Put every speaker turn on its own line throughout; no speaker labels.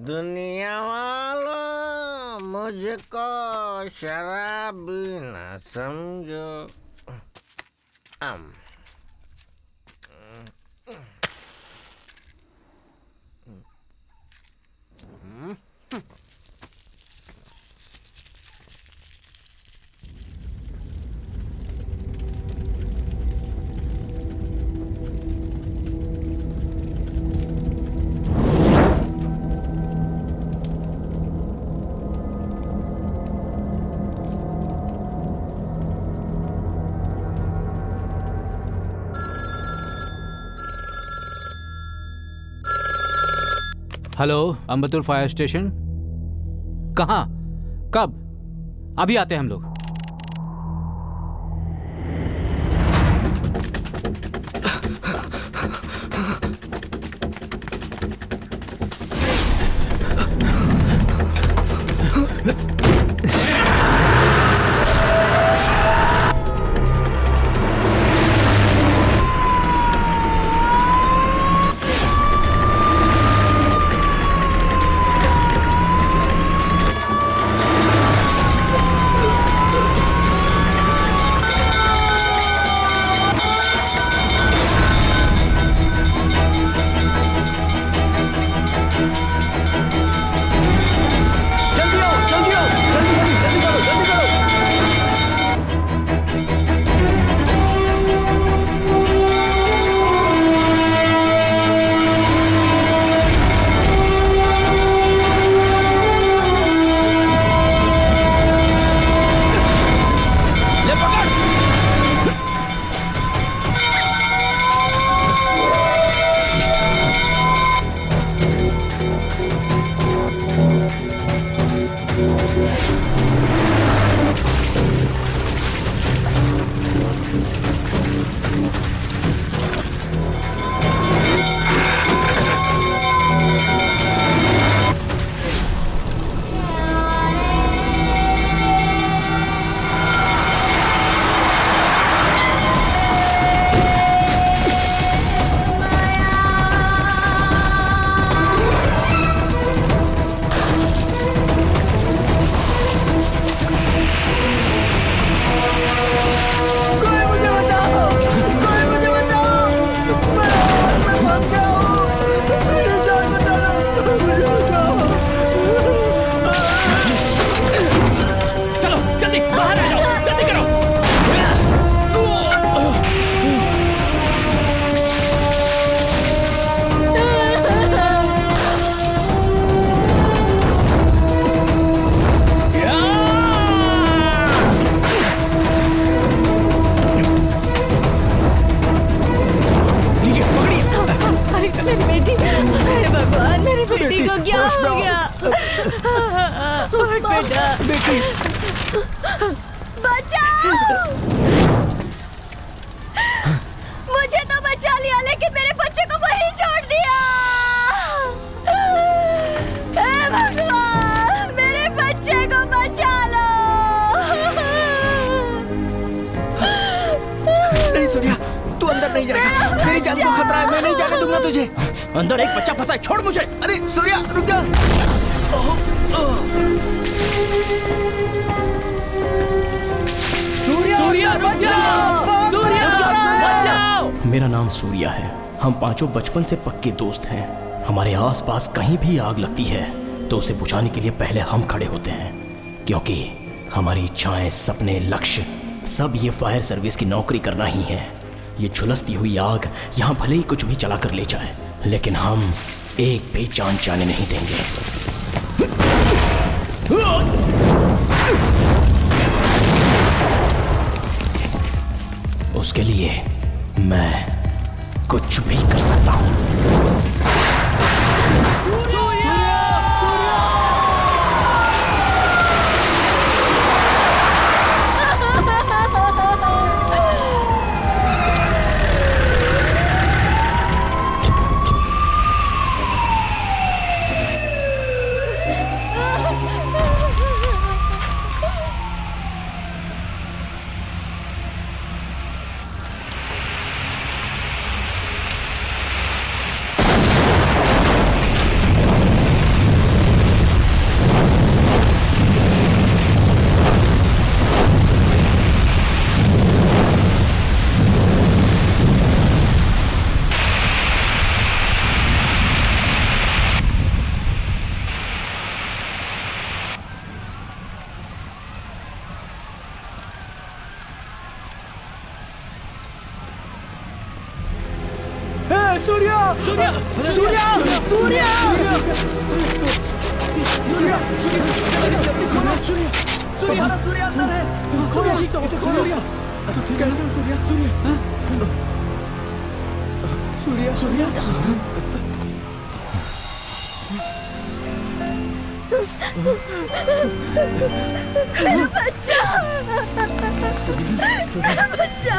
दुनिया वालों मुझको शराबी न समझो। अम
हेलो, अम्बतूर फायर स्टेशन। कहाँ? कब? अभी आते हैं हम लोग।
मुझे तो बचा लिया, लेकिन मेरे बच्चे को वहीं छोड़ दिया। हे भगवान, मेरे बच्चे को बचा लो।
नहीं सूर्या, तू अंदर नहीं जाएगा। तेरी जान को खतरा है, मैं नहीं जाने दूंगा तुझे।
अंदर एक बच्चा फंसा है, छोड़ मुझे।
अरे सूर्या रुक जा।
सूर्या रुक जाओ, सूर्या रुक जाओ। मेरा नाम सूर्या है। हम पांचों बचपन से पक्के दोस्त हैं। हमारे आसपास कहीं भी आग लगती है तो उसे बुझाने के लिए पहले हम खड़े होते हैं, क्योंकि हमारी इच्छाएं, सपने, लक्ष्य सब ये फायर सर्विस की नौकरी करना ही है। ये झुलसती हुई आग यहाँ भले ही कुछ भी चला कर ले जाए, लेकिन हम एक भी जान जाने नहीं देंगे। उसके लिए मैं कुछ भी कर सकता हूँ।
सूर्या सूर्या सूर्या सूर्या सूर्या सूर्या सूर्या अंदर है। खोलो इसे खोलो। कैसे सूर्या सूर्या सूर्या
मेरा बच्चा, मेरा बच्चा।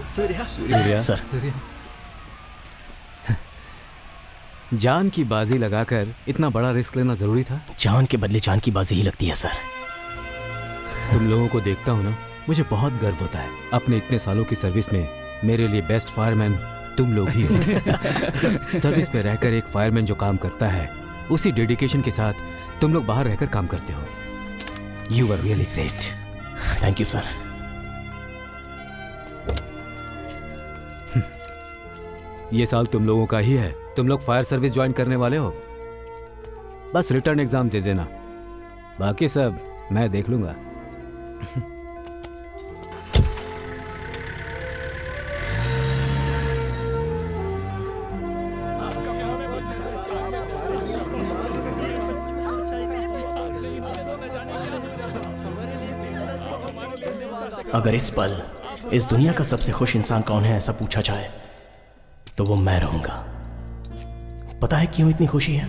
सूर्या
सर,
जान की बाजी लगाकर इतना बड़ा रिस्क लेना जरूरी था?
जान के बदले जान की बाजी ही लगती है सर।
तुम लोगों को देखता हूँ ना, मुझे बहुत गर्व होता है। अपने इतने सालों की सर्विस में मेरे लिए बेस्ट फायरमैन तुम लोग ही हो। सर्विस पे रहकर एक फायरमैन जो काम करता है, उसी डेडिकेशन के साथ तुम लोग बाहर रहकर काम करते हो। You are really great.
Thank you sir.
ये साल तुम लोगों का ही है। तुम लोग फायर सर्विस ज्वाइन करने वाले हो, बस रिटर्न एग्जाम दे देना, बाकी सब मैं देख लूंगा।
अगर इस पल इस दुनिया का सबसे खुश इंसान कौन है ऐसा पूछा जाए तो वो मैं रहूंगा। पता है क्यों इतनी खुशी है?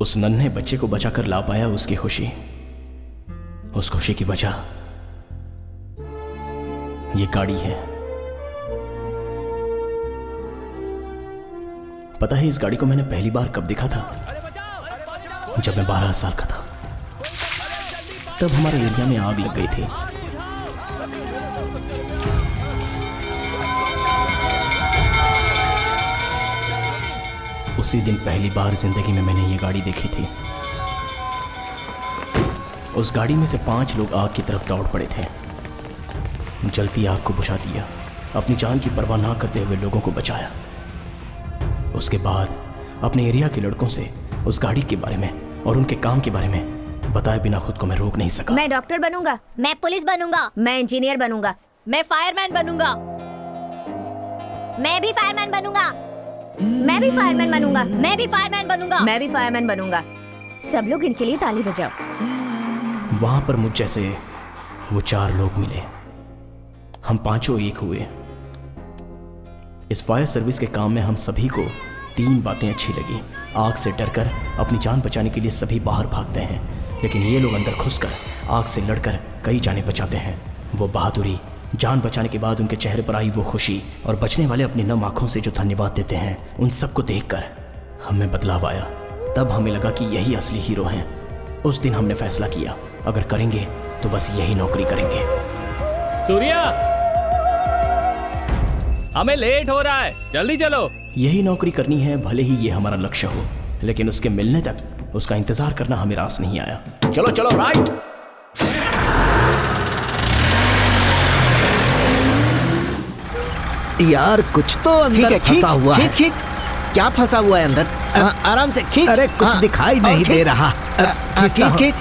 उस नन्हे बच्चे को बचाकर ला पाया, उसकी खुशी, उस खुशी की वजह ये गाड़ी है। पता है इस गाड़ी को मैंने पहली बार कब देखा था? जब मैं 12 साल का था। तब हमारे एरिया में आग लग गई थी। उसी दिन पहली बार जिंदगी में मैंने ये गाड़ी देखी थी। उस गाड़ी में से 5 लोग आग की तरफ दौड़ पड़े थे। जलती आग को बुझा दिया, अपनी जान की परवाह ना करते हुए लोगों को बचाया। उसके बाद अपने एरिया के लड़कों से उस गाड़ी के बारे में और उनके काम के बारे में बताए बिना खुद को मैं रोक नहीं सका।
मैं डॉक्टर बनूंगा, मैं पुलिस बनूंगा, मैं इंजीनियर बनूंगा, मैं फायरमैन बनूंगा, मैं भी फायरमैन बनूंगा, मैं भी फायरमैन बनूंगा, मैं भी फायरमैन बनूंगा, मैं भी फायरमैन बनूंगा। सब लोग इनके लिए ताली बजाओ।
वहां पर मुझ जैसे वो 4 लोग मिले। हम 5 एक हुए। इस फायर सर्विस के काम में हम सभी को 3 बातें अच्छी लगी। आग से डरकर अपनी जान बचाने के लिए सभी बाहर भागते हैं, लेकिन ये लोग अंदर घुसकर आग से लड़कर कई जानें बचाते हैं। वो बहादुरी, जान बचाने के बाद उनके चेहरे पर आई वो खुशी और बचने वाले अपनी नम आंखों से जो धन्यवाद देते हैं, उन सबको देखकर हमें बदलाव आया। तब हमें लगा कि यही असली हीरो हैं। उस दिन हमने फैसला किया, अगर करेंगे तो बस यही नौकरी करेंगे।
सूर्या, हमें लेट हो रहा है, जल्दी चलो।
यही नौकरी करनी है, भले ही ये हमारा लक्ष्य हो, लेकिन उसके मिलने तक उसका इंतजार करना हमें रास नहीं आया। चलो चलो, राइट।
यार कुछ तो अंदर फंसा हुआ है।
खींच। क्या फंसा हुआ है अंदर? आराम से खींच।
अरे कुछ दिखाई नहीं दे रहा।
खींच।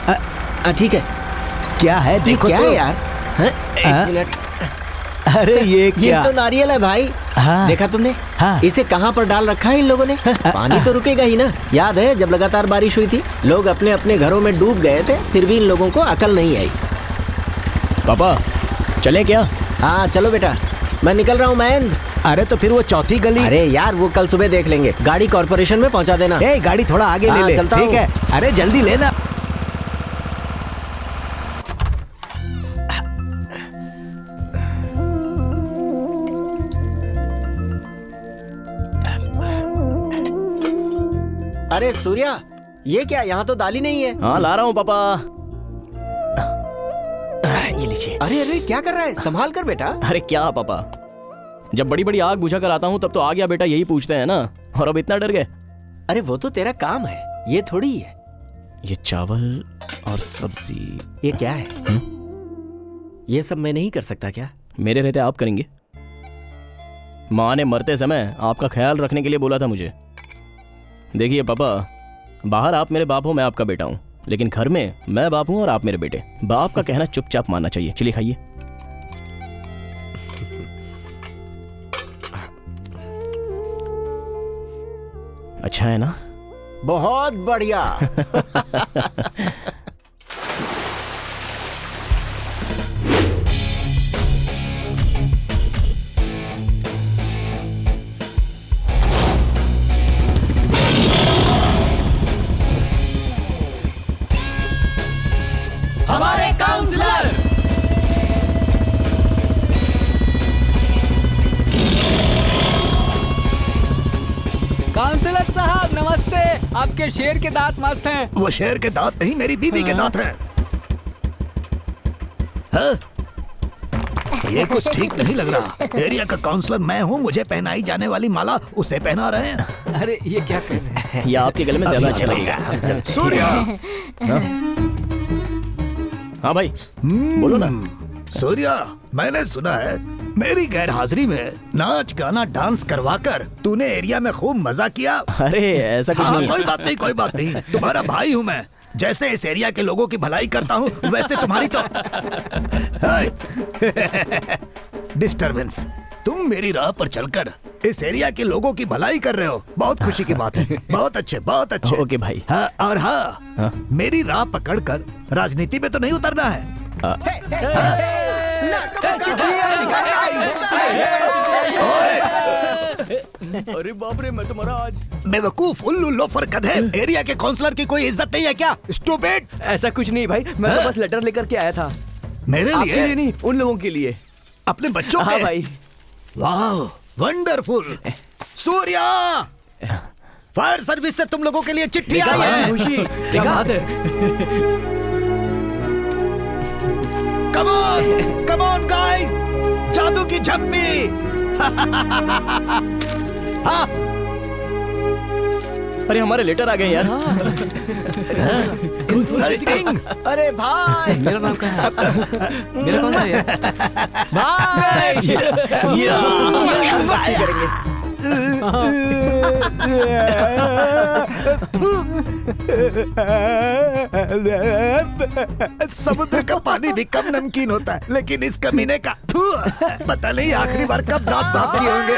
ठीक है।
क्या है देखो
क्या
तो।
है यार? एक मिनट।
अरे ये क्या?
ये तो नारियल है भाई।
हाँ।
देखा तुमने?
हाँ।
इसे कहाँ पर डाल रखा है इन लोगों ने? पानी तो रुकेगा ही ना। याद है जब लगातार बारिश हुई थी, लोग अपने अपने घरों में डूब गए थे, फिर भी इन लोगों को अकल नहीं आई।
पापा चले क्या?
हाँ चलो बेटा, मैं निकल रहा हूँ महेंद्र।
अरे तो फिर वो चौथी गली।
अरे यार वो कल सुबह देख लेंगे। गाड़ी कॉर्पोरेशन में पहुँचा देना।
ए, गाड़ी थोड़ा आगे ले ले।
चलता
ठीक
हूँ।
है। अरे जल्दी लेना।
अरे सूर्या, ये क्या? यहाँ तो दाल ही नहीं है।
हाँ ला रहा हूँ पापा। ये लीजिए।
अरे अरे क्या कर रहा है? संभाल कर बेटा।
अरे क्या पापा, जब बड़ी बड़ी आग बुझा कर आता हूँ तब तो आ गया बेटा यही पूछते हैं ना, और अब इतना डर गए।
अरे वो तो तेरा काम है, ये थोड़ी है।
ये चावल और सब्जी।
ये क्या है? ये सब मैं नहीं कर सकता क्या?
मेरे रहते आप करेंगे। माँ ने मरते समय आपका ख्याल रखने के लिए बोला था मुझे। देखिए पापा, बाहर आप मेरे बाप हो, मैं आपका बेटा हूँ, लेकिन घर में मैं बाप हूँ और आप मेरे बेटे। बाप का कहना चुपचाप मानना चाहिए। चलिए खाइए। अच्छा है ना?
बहुत बढ़िया।
हमारे काउंसलर
काउंसलर साहब नमस्ते। आपके शेर के दांत मस्त हैं।
वो शेर के दांत नहीं, मेरी बीवी के दांत हैं। हाँ? ये कुछ ठीक नहीं लग रहा। एरिया का काउंसलर मैं हूँ, मुझे पहनाई जाने वाली माला उसे पहना रहे हैं।
अरे ये क्या कर रहे हैं?
ये आपके गले में ज्यादा अच्छा लगेगा।
सूर्या।
हाँ भाई बोलो ना।
सूर्या, मैंने सुना है मेरी गैर हाजिरी में नाच गाना डांस करवाकर तूने एरिया में खूब मजा किया।
अरे ऐसा कुछ
हाँ,
नहीं।
कोई बात नहीं, कोई बात नहीं। तुम्हारा भाई हूँ मैं। जैसे इस एरिया के लोगों की भलाई करता हूँ, वैसे तुम्हारी तो डिस्टरबेंस। तुम मेरी राह पर चलकर इस एरिया के लोगों की भलाई कर रहे हो, बहुत खुशी की बात है। बहुत अच्छे, बहुत अच्छे।
ओके भाई।
हाँ, और हाँ, मेरी राह पकड़कर राजनीति में तो नहीं उतरना है।
अरे बाप रे, मैं तुम्हारा आज
बेवकूफ, उल्लू, लोफर, गधे। एरिया के काउंसलर की कोई इज्जत नहीं है क्या? स्टूपिड।
ऐसा कुछ नहीं भाई, मैं तो बस लेटर लेकर के आया था।
मेरे
आपके लिए
लिए?
नहीं, उन लोगों के लिए।
अपने बच्चों
हाँ
के?
भाई।
वाह, वंडरफुल। सूर्या, फायर सर्विस से तुम लोगों के लिए चिट्ठी आई है।
खुशी, क्या बात है।
Come on, come on guys, जादू की झप्पी। हाँ,
अरे हमारे लेटर आ गए यार।
इंसल्टिंग।
अरे भाई,
मेरा नाम क्या है? मेरा कौन सा है?
मस्ती करेंगे।
समुद्र का पानी भी कम नमकीन होता है, लेकिन इस कमीने का पता नहीं आखिरी बार कब दांत साफ किए होंगे।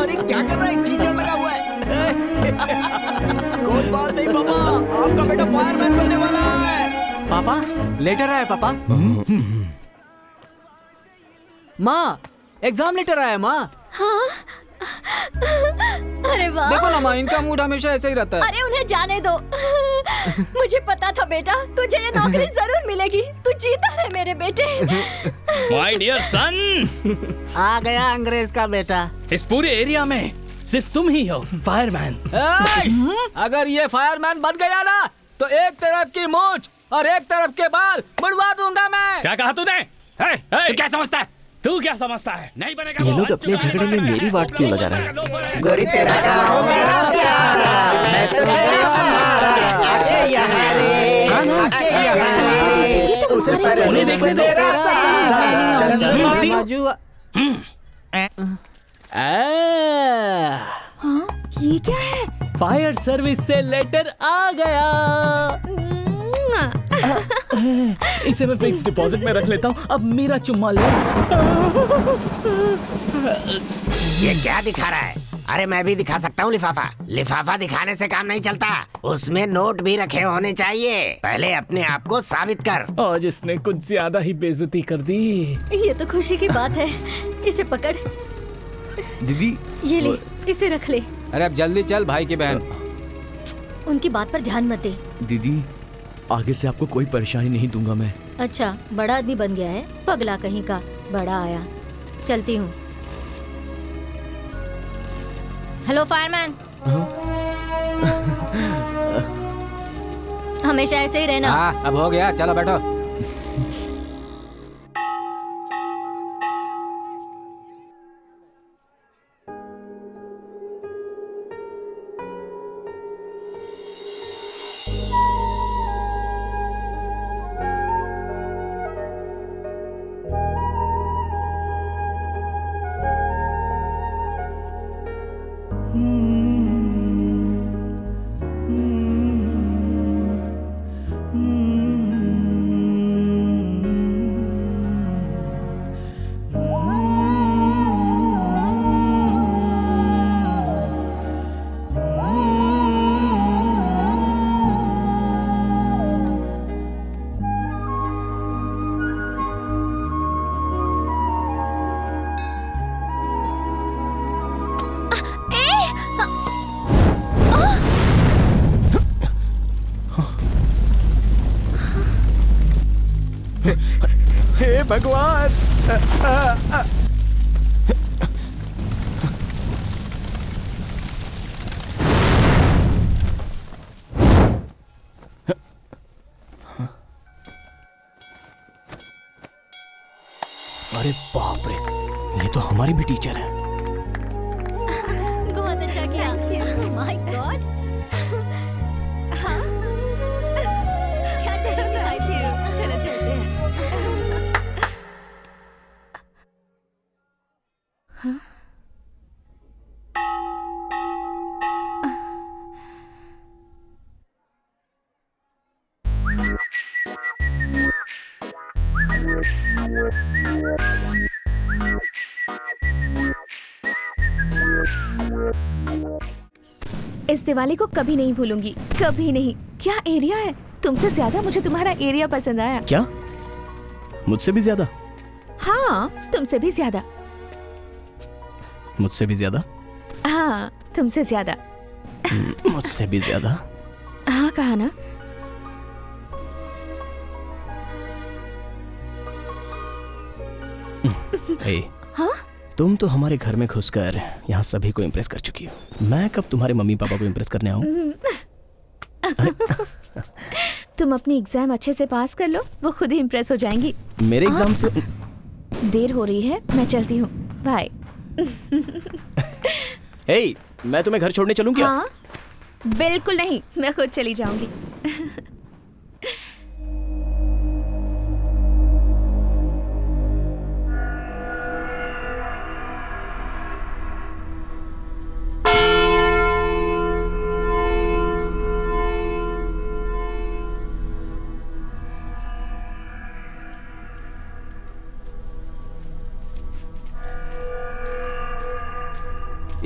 अरे क्या कर रहा है? कीचड़ लगा हुआ है। कोई बात नहीं पापा, आपका बेटा फायरमैन बनने वाला है।
पापा लेटर आया पापा। माँ एग्जाम लेटर आया माँ।
हाँ? अरे वाह।
देखो ना माँ, इनका मूड हमेशा ऐसे ही रहता है।
अरे उन्हें जाने दो। मुझे पता था बेटा, तुझे ये नौकरी जरूर मिलेगी। तू जीता रहे मेरे बेटे।
माय डियर सन,
आ गया अंग्रेज का बेटा।
इस पूरे एरिया में सिर्फ तुम ही हो फायरमैन।
अगर ये फायरमैन बन गया ना, तो एक तरफ की मूंछ और एक तरफ के बाल मुड़वा दूंगा मैं।
क्या कहा तूने? तू क्या समझता है? तू क्या समझता है? नहीं बनेगा।
ये
वो
लोग
हट
अपने
चुका है,
झगड़े में
बनेगा।
मेरी वाट क्यों लगा रहे हैं?
गोरी तेरा गाँव मेरा प्यारा, मैं तो तेरा मारा, आके यहाँ रे, आके यहाँ रे, उस पर
उन्हें देखने दो।
तेरा सारा, चंद्रमा
बाजू
ये क्या है?
फायर सर्विस से लेटर आ गया। इसे मैं फिक्स डिपॉजिट में रख लेता हूँ। अब मेरा चुम्मा ले।
ये क्या दिखा रहा है? अरे मैं भी दिखा सकता हूँ लिफाफा। लिफाफा दिखाने से काम नहीं चलता, उसमें नोट भी रखे होने चाहिए। पहले अपने आप को साबित कर।
आज इसने कुछ ज्यादा ही बेइज्जती कर दी।
ये तो खुशी की बात है। इसे पकड़।
दीदी,
ये ले, इसे रख ले।
अरे अब जल्दी चल भाई की बहन।
उनकी बात पर ध्यान मत दे।
दीदी, आगे से आपको कोई परेशानी नहीं दूंगा मैं।
अच्छा, बड़ा आदमी बन गया है, पगला कहीं का। बड़ा आया, चलती हूँ। हेलो फायरमैन, हमेशा ऐसे ही रहना।
हाँ, अब हो गया, चलो बैठो।
हे भगवान।
अरे बाप रे, ये तो हमारी भी टीचर है।
बहुत अच्छा किया। My God. क्या करेंगे? चलो चलते हैं।
इस दिवाली को कभी नहीं भूलूंगी, कभी नहीं। क्या एरिया है, तुमसे ज्यादा मुझे तुम्हारा एरिया पसंद आया।
क्या? मुझसे भी ज्यादा?
हाँ, तुमसे भी ज्यादा।
मुझसे भी ज्यादा?
हाँ, तुमसे ज्यादा।
मुझसे भी ज्यादा?
हाँ, कहा ना। हाँ?
तुम तो हमारे घर में घुसकर यहाँ सभी को इम्प्रेस कर चुकी हो। मैं कब तुम्हारे मम्मी पापा को इम्प्रेस करने आऊँ?
तुम अपनी एग्जाम अच्छे से पास कर लो, वो खुद ही इम्प्रेस हो जाएंगी।
मेरे एग्जाम से
देर हो रही है, मैं चलती हूँ। बाय।
हे, मैं तुम्हें घर छोड़ने चलूं क्या?
हाँ, बिल्कुल नहीं, मैं खुद चली जाऊंगी।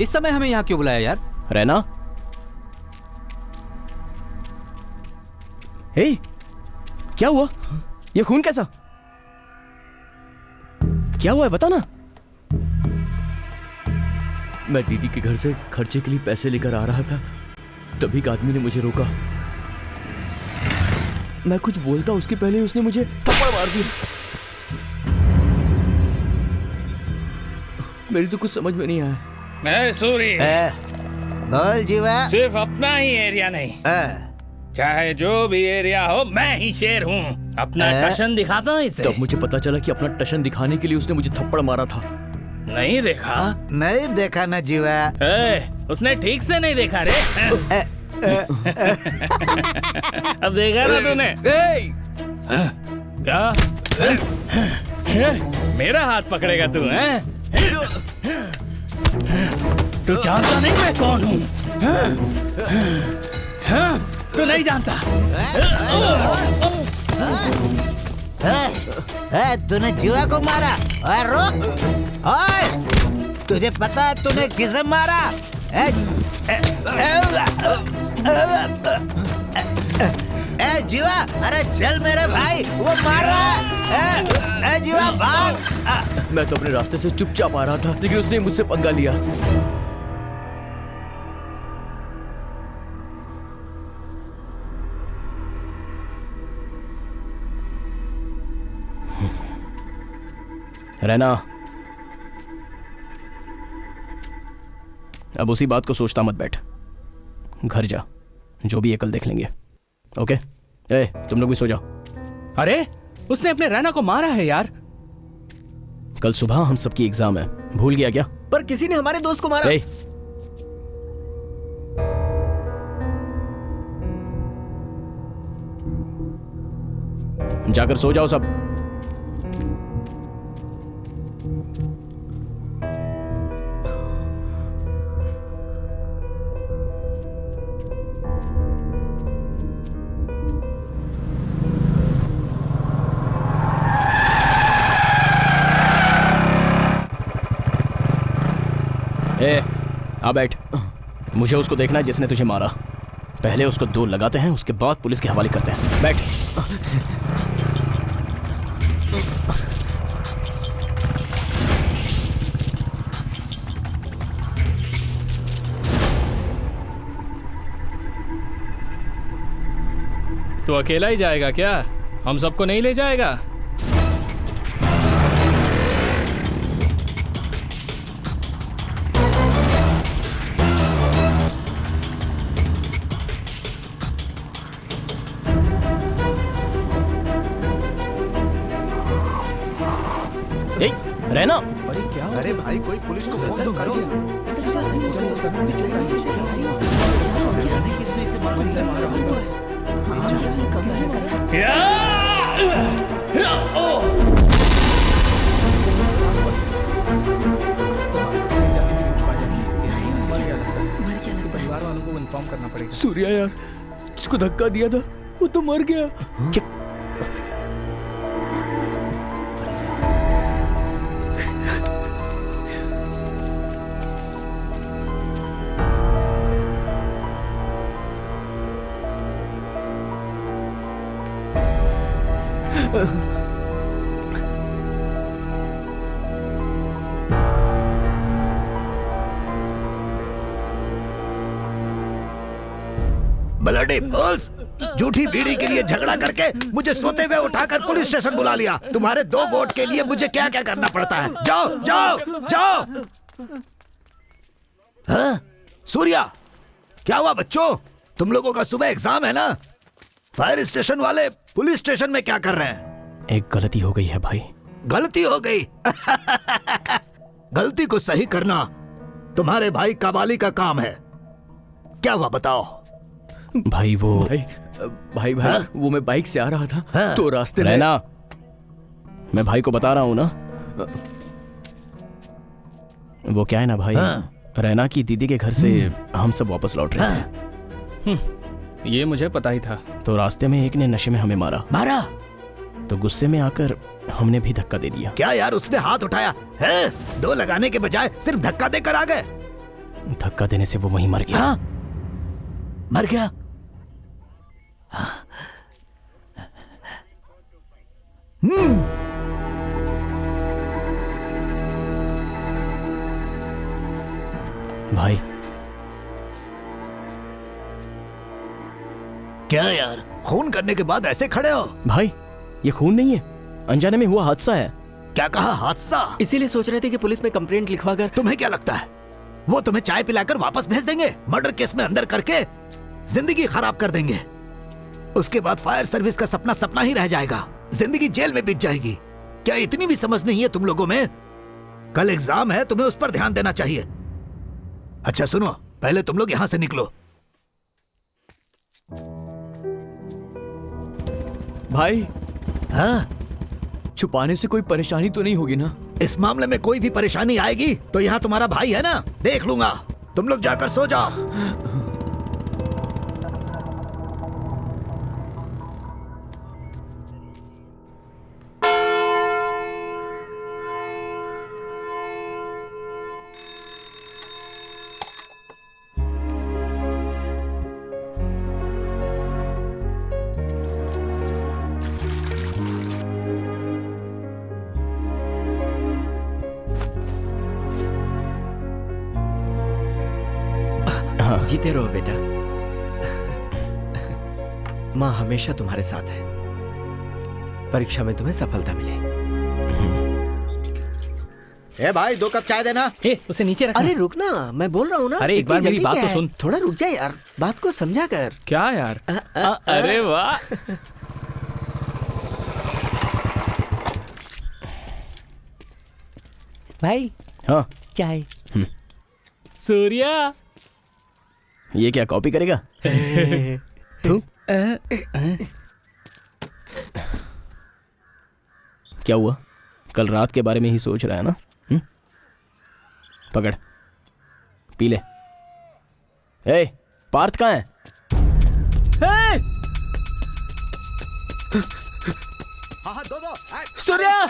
इस समय हमें यहाँ क्यों बुलाया यार?
रैना? हे, क्या हुआ? ये खून कैसा? क्या हुआ है, बता ना।
मैं दीदी के घर से खर्चे के लिए पैसे लेकर आ रहा था, तभी एक आदमी ने मुझे रोका। मैं कुछ बोलता उसके पहले उसने मुझे थप्पड़ मार दिया। मेरी तो कुछ समझ में नहीं आया।
मैं सूरी,
बोल जीवा।
सिर्फ अपना ही एरिया नहीं, चाहे जो भी एरिया हो, मैं ही शेर हूँ। अपना टशन दिखाता हूँ इसे।
तब मुझे पता चला कि अपना टशन दिखाने के लिए उसने मुझे थप्पड़ मारा था।
नहीं देखा?
नहीं देखा ना जीवा।
उसने ठीक से नहीं देखा रे। अब देखा ना तूने? क्या? मेरा हाथ पकड़ेगा तू? तू जानता नहीं मैं कौन हूँ? तू नहीं जानता?
तूने जीवा को मारा? और रुक, ओए, तुझे पता है तूने किसे मारा? जीवा, अरे चल मेरे भाई, वो मार रहा है। जीवा भाग।
मैं तो अपने रास्ते से चुपचाप आ रहा था, लेकिन उसने मुझसे पंगा लिया।
रैना, अब उसी बात को सोचता मत बैठ। घर जा, जो भी है कल देख लेंगे। ओके? ए, तुम लोग भी सो जाओ।
अरे उसने अपने रैना को मारा है यार।
कल सुबह हम सबकी एग्जाम है, भूल गया क्या?
पर किसी ने हमारे दोस्त को मारा।
ए, जाकर सो जाओ सब। ए, आ बैठ। मुझे उसको देखना है जिसने तुझे मारा। पहले उसको दो लगाते हैं, उसके बाद पुलिस के हवाले करते हैं। बैठ।
तो अकेला ही जाएगा क्या? हम सबको नहीं ले जाएगा?
ए, रहना।
अरे भाई कोई पुलिस को फोन तो करो।
परिवार वालों को इन्फॉर्म करना पड़ेगा।
सूर्या यार, जिसको धक्का दिया था वो तो मर गया।
क्या?
ब्लडी फूल्स, झूठी बीड़ी के लिए झगड़ा करके मुझे सोते हुए उठाकर पुलिस स्टेशन बुला लिया। तुम्हारे 2 वोट के लिए मुझे क्या क्या करना पड़ता है। जाओ जाओ जाओ। हाँ? सूर्या, क्या हुआ बच्चों? तुम लोगों का सुबह एग्जाम है ना? फायर स्टेशन वाले पुलिस स्टेशन में क्या कर रहे हैं?
एक गलती हो गई है भाई।
गलती हो गई? गलती को सही करना तुम्हारे भाई कबाली का काम है। क्या हुआ बताओ?
भाई वो
भाई
हाँ?
वो मैं बाइक से आ रहा था
हाँ?
तो रास्ते में
रहना, मैं भाई को बता रहा हूं ना। वो क्या है ना भाई,
हाँ?
रैना की दीदी के घर से हम सब वापस लौट रहे थे।
ये मुझे पता ही था।
तो रास्ते में एक ने नशे में हमें मारा। तो गुस्से में आकर हमने भी धक्का दे दिया।
क्या यार, उसने हाथ उठाया है? 2 लगाने के बजाय सिर्फ धक्का देकर आ गए।
धक्का देने से वो वहीं मर गया।
हाँ? मर गया?
भाई
क्या यार, खून करने के बाद ऐसे खड़े हो?
भाई ये खून नहीं है, अनजाने में हुआ हादसा है।
क्या कहा? हादसा?
इसीलिए सोच रहे थे कि पुलिस में कंप्लेंट लिखवा कर।
तुम्हें क्या लगता है वो तुम्हें चाय पिलाकर वापस भेज देंगे? मर्डर केस में अंदर करके जिंदगी खराब कर देंगे। उसके बाद फायर सर्विस का सपना सपना ही रह जाएगा, जिंदगी जेल में बीत जाएगी। क्या इतनी भी समझ नहीं है तुम लोगों में? कल एग्जाम है, तुम्हें उस पर ध्यान देना चाहिए। अच्छा सुनो, पहले तुम लोग यहां से निकलो।
भाई
हाँ?
छुपाने से कोई परेशानी तो नहीं होगी ना?
इस मामले में कोई भी परेशानी आएगी तो यहाँ तुम्हारा भाई है ना, देख लूंगा। तुम लोग जाकर सो जाओ।
जीते रहो बेटा। माँ हमेशा तुम्हारे साथ है। परीक्षा में तुम्हें सफलता मिले।
ए भाई 2 कप चाय देना।
उसे नीचे रखना।
अरे रुक ना, मैं बोल रहा हूँ ना।
अरे एक बार
इतनी
मेरी
जल्दी
बात
क्या
तो
है?
सुन।
थोड़ा रुक जा यार, बात को समझा कर।
क्या यार? अरे वाह।
भाई हाँ चाय।
सूर्या
ये क्या कॉपी करेगा? तू क्या हुआ? कल रात के बारे में ही सोच रहा है ना? पकड़ पी ले। ए पार्थ कहाँ है?
हाँ दो
सूर्या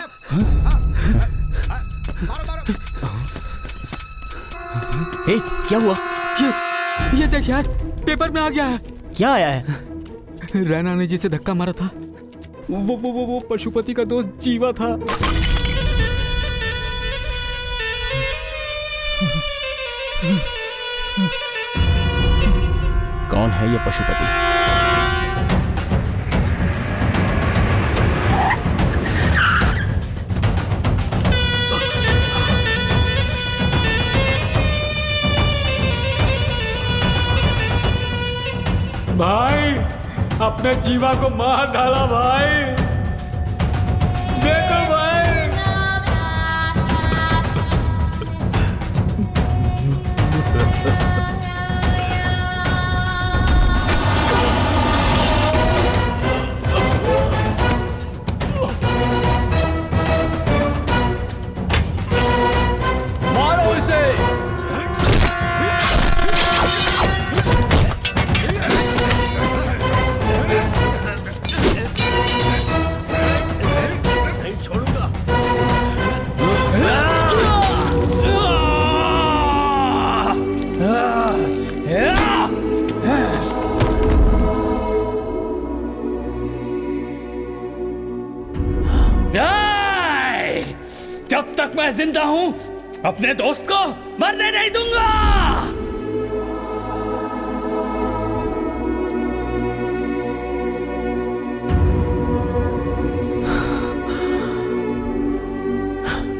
ए क्या हुआ?
ये देख यार, पेपर में आ गया है।
क्या आया है?
रैना ने जिसे धक्का मारा था वो पशुपति का दोस्त जीवा था।
कौन है ये पशुपति?
भाई अपने जीवा को मार डाला भाई। देखो भाई।
मारो इसे।
जब तक मैं जिंदा हूं अपने दोस्त को मरने नहीं दूंगा।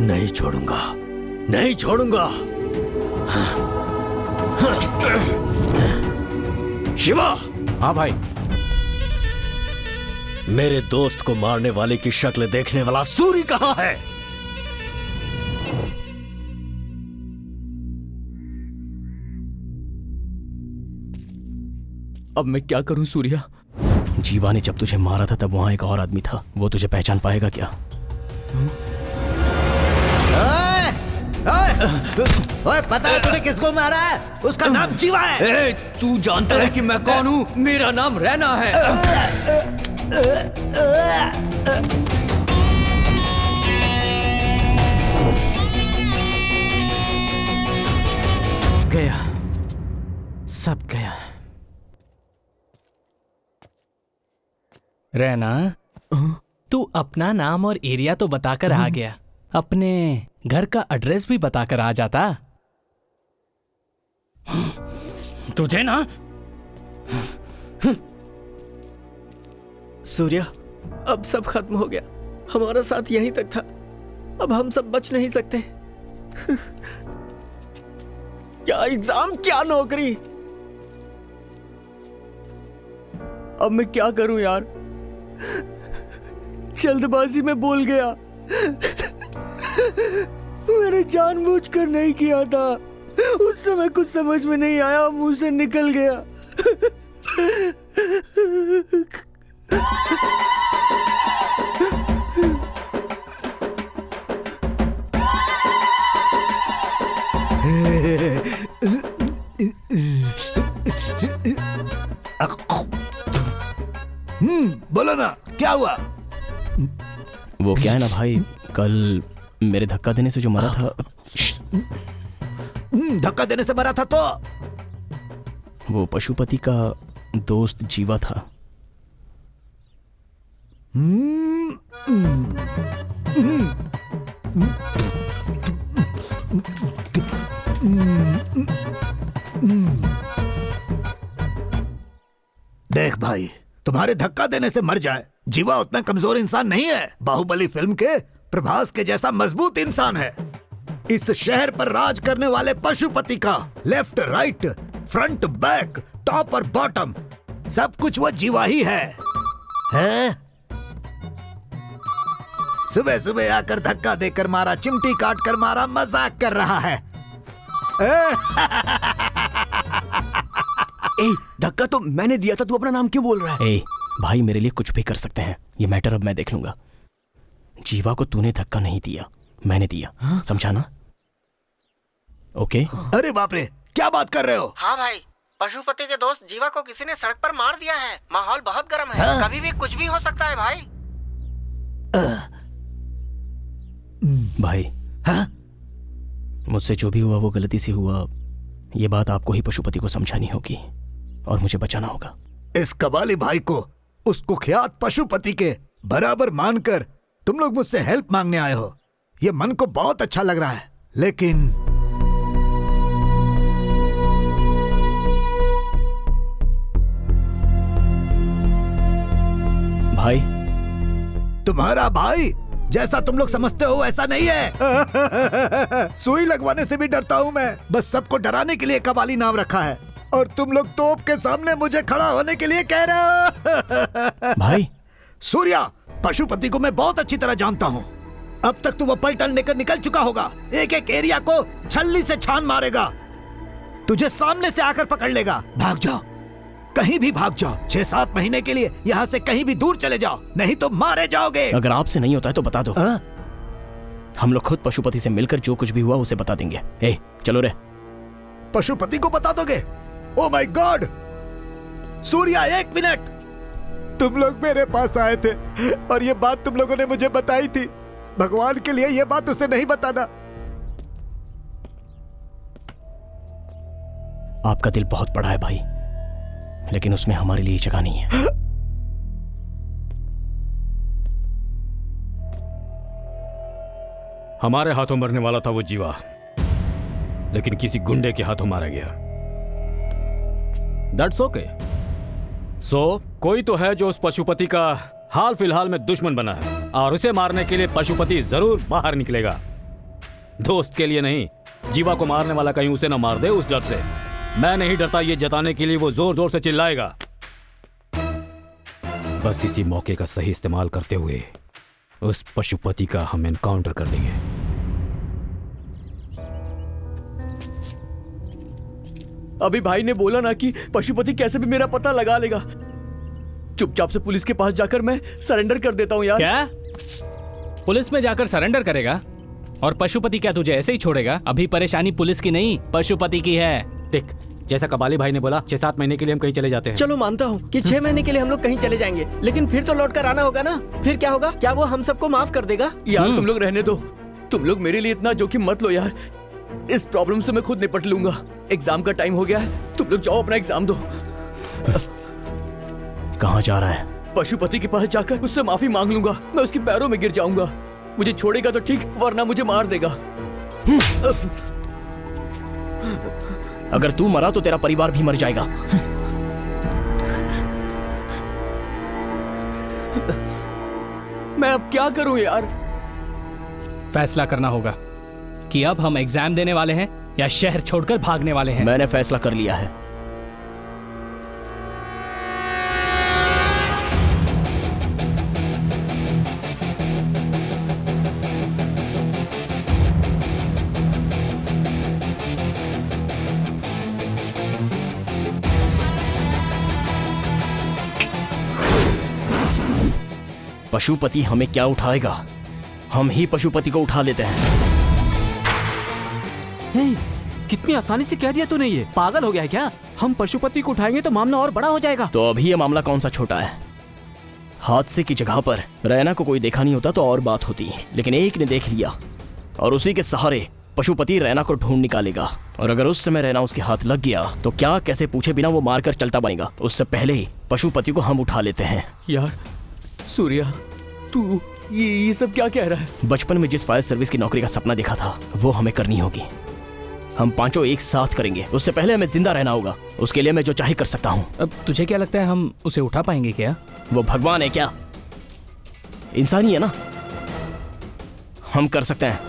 नहीं छोड़ूंगा, नहीं छोड़ूंगा। शिवा।
हाँ भाई।
मेरे दोस्त को मारने वाले की शक्ल देखने वाला सूर्य कहाँ है?
अब मैं क्या करूं सूर्या? जीवा ने जब तुझे मारा था तब वहां एक और आदमी था। वो तुझे पहचान पाएगा क्या?
ओए पता है तूने किसको मारा है? उसका नाम जीवा है।
ए, तू जानता है कि मैं कौन हूँ? मेरा नाम रैना है।
गया, सब गया।
रैना, तू अपना नाम और एरिया तो बताकर आ गया, अपने घर का एड्रेस भी बताकर आ जाता। तुझे ना
सूर्या, अब सब खत्म हो गया। हमारा साथ यहीं तक था, अब हम सब बच नहीं सकते। क्या एग्जाम, क्या नौकरी। अब मैं क्या करूं यार? जल्दबाजी में बोल गया। मैंने जानबूझकर नहीं किया था। उस समय कुछ समझ में नहीं आया, मुंह से निकल गया।
बोलो ना क्या हुआ?
वो क्या है ना भाई, कल मेरे धक्का देने से जो मरा था।
धक्का देने से मरा था तो
वो पशुपति का दोस्त जीवा था।
देख भाई, तुम्हारे धक्का देने से मर जाए, जीवा उतना कमजोर इंसान नहीं है। बाहुबली फिल्म के प्रभास के जैसा मजबूत इंसान है। इस शहर पर राज करने वाले पशुपति का left right front back top और बॉटम सब कुछ वो जीवा ही है? सुबह सुबह आकर धक्का देकर मारा, चिमटी काट कर मारा, मजाक कर रहा है।
ए, धक्का तो मैंने दिया था, तू अपना नाम क्यों बोल रहा है?
ए, भाई मेरे लिए कुछ भी कर सकते हैं, ये मैटर अब मैं देख लूंगा। जीवा को तूने धक्का नहीं दिया, मैंने दिया। समझा ना? ओके?
अरे बाप रे, क्या बात कर रहे हो?
हाँ भाई, पशुपति के दोस्त जीवा को किसी ने सड़क पर मार दिया है। माहौल बहुत गर्म है, कभी भी कुछ भी हो सकता है भाई।
भाई, मुझसे जो भी हुआ वो गलती से हुआ। ये बात आपको ही पशुपति को समझानी होगी और मुझे बचाना होगा।
इस कबाली भाई को उस कुख्यात पशुपति के बराबर मानकर तुम लोग मुझसे हेल्प मांगने आए हो, ये मन को बहुत अच्छा लग रहा है, लेकिन
भाई,
तुम्हारा भाई जैसा तुम लोग समझते हो ऐसा नहीं है। सुई लगवाने से भी डरता हूँ मैं, बस सबको डराने के लिए कबाली नाम रखा है, और तुम लोग तोप के सामने मुझे खड़ा होने के लिए कह रहे हो।
भाई
सूर्या, पशुपति को मैं बहुत अच्छी तरह जानता हूँ। अब तक तू वो पलटन लेकर निकल चुका होगा, एक एक एरिया को छल्ली से छान मारेगा, तुझे सामने से आकर पकड़ लेगा। भाग जाओ, कहीं भी भाग जाओ, 6-7 महीने के लिए यहाँ से कहीं भी दूर चले जाओ, नहीं तो मारे जाओगे।
अगर आपसे नहीं होता है तो बता दो। हम लोग खुद पशुपति से मिलकर जो कुछ भी हुआ उसे बता देंगे। ए, चलो रे।
पशुपति को बता दोगे? Oh my God! Surya, 1 minute. तुम लोग मेरे पास आए थे और ये बात तुम लोगों ने मुझे बताई थी। भगवान के लिए ये बात उसे नहीं बताना।
आपका दिल बहुत बड़ा है भाई, लेकिन उसमें हमारे लिए जगह नहीं है।
हमारे हाथों मरने वाला था वो जीवा, लेकिन किसी गुंडे के हाथों मारा गया। That's okay. सो कोई तो है जो उस पशुपति का हाल फिलहाल में दुश्मन बना है, और उसे मारने के लिए पशुपति जरूर बाहर निकलेगा। दोस्त के लिए नहीं, जीवा को मारने वाला कहीं उसे ना मार दे, उस डर से। मैं नहीं डरता, ये जताने के लिए वो जोर जोर से चिल्लाएगा। बस इसी मौके का सही इस्तेमाल करते हुए उस पशुपति का हम एनकाउंटर कर देंगे।
अभी भाई ने बोला ना कि पशुपति कैसे भी मेरा पता लगा लेगा। चुपचाप से पुलिस के पास जाकर मैं सरेंडर कर देता हूँ यार।
क्या? पुलिस में जाकर सरेंडर करेगा? और पशुपति क्या तुझे ऐसे ही छोड़ेगा? अभी परेशानी पुलिस की नहीं, पशुपति की है।
देख, जैसा कबाली भाई ने बोला, 6-7 महीने के लिए हम कहीं चले जाते हैं।
चलो मानता हूँ कि 6 महीने के लिए हम लोग कहीं चले जाएंगे, लेकिन फिर तो लौट कर आना होगा ना। फिर क्या होगा? क्या वो हम सबको माफ कर देगा? यार तुम लोग रहने दो, तुम लोग मेरे लिए इतना जोखिम मत लो यार। इस प्रॉब्लम से मैं खुद निपट लूंगा। एग्जाम का टाइम हो गया है, तुम लोग जाओ अपना एग्जाम दो।
कहाँ जा रहा है?
पशुपति के पास जाकर उससे माफी मांग लूंगा। मैं उसके पैरों में गिर जाऊंगा। मुझे छोड़ेगा तो ठीक, वरना मुझे मार देगा।
अगर तू मरा तो तेरा परिवार भी मर जाएगा।
मैं अब क्या करूं यार?
फैसला करना होगा कि अब हम एग्जाम देने वाले हैं या शहर छोड़कर भागने वाले हैं।
मैंने फैसला कर लिया है। पशुपति हमें क्या उठाएगा? हम ही पशुपति को उठा लेते हैं।
कितनी आसानी से कह दिया तूने, ये पागल हो गया है क्या? हम पशुपति को उठाएंगे तो मामला और बड़ा हो जाएगा।
तो अभी ये मामला कौन सा छोटा है? हादसे की जगह पर रैना को कोई देखा नहीं होता तो और बात होती, लेकिन एक ने देख लिया और उसी के सहारे पशुपति रैना को ढूंढ निकालेगा। और अगर उस समय रैना उसके हाथ लग गया तो क्या कैसे पूछे बिना वो मारकर चलता बनेगा। उससे पहले ही पशुपति को हम उठा लेते हैं।
यार सूर्या, तू ये सब क्या कह रहा है?
बचपन में जिस फायर सर्विस की नौकरी का सपना देखा था वो हमें करनी होगी। हम पांचों एक साथ करेंगे। उससे पहले हमें जिंदा रहना होगा। उसके लिए मैं जो चाहे कर सकता हूँ।
अब तुझे क्या लगता है हम उसे उठा पाएंगे क्या?
वो भगवान है क्या? इंसान ही है ना। हम कर सकते हैं।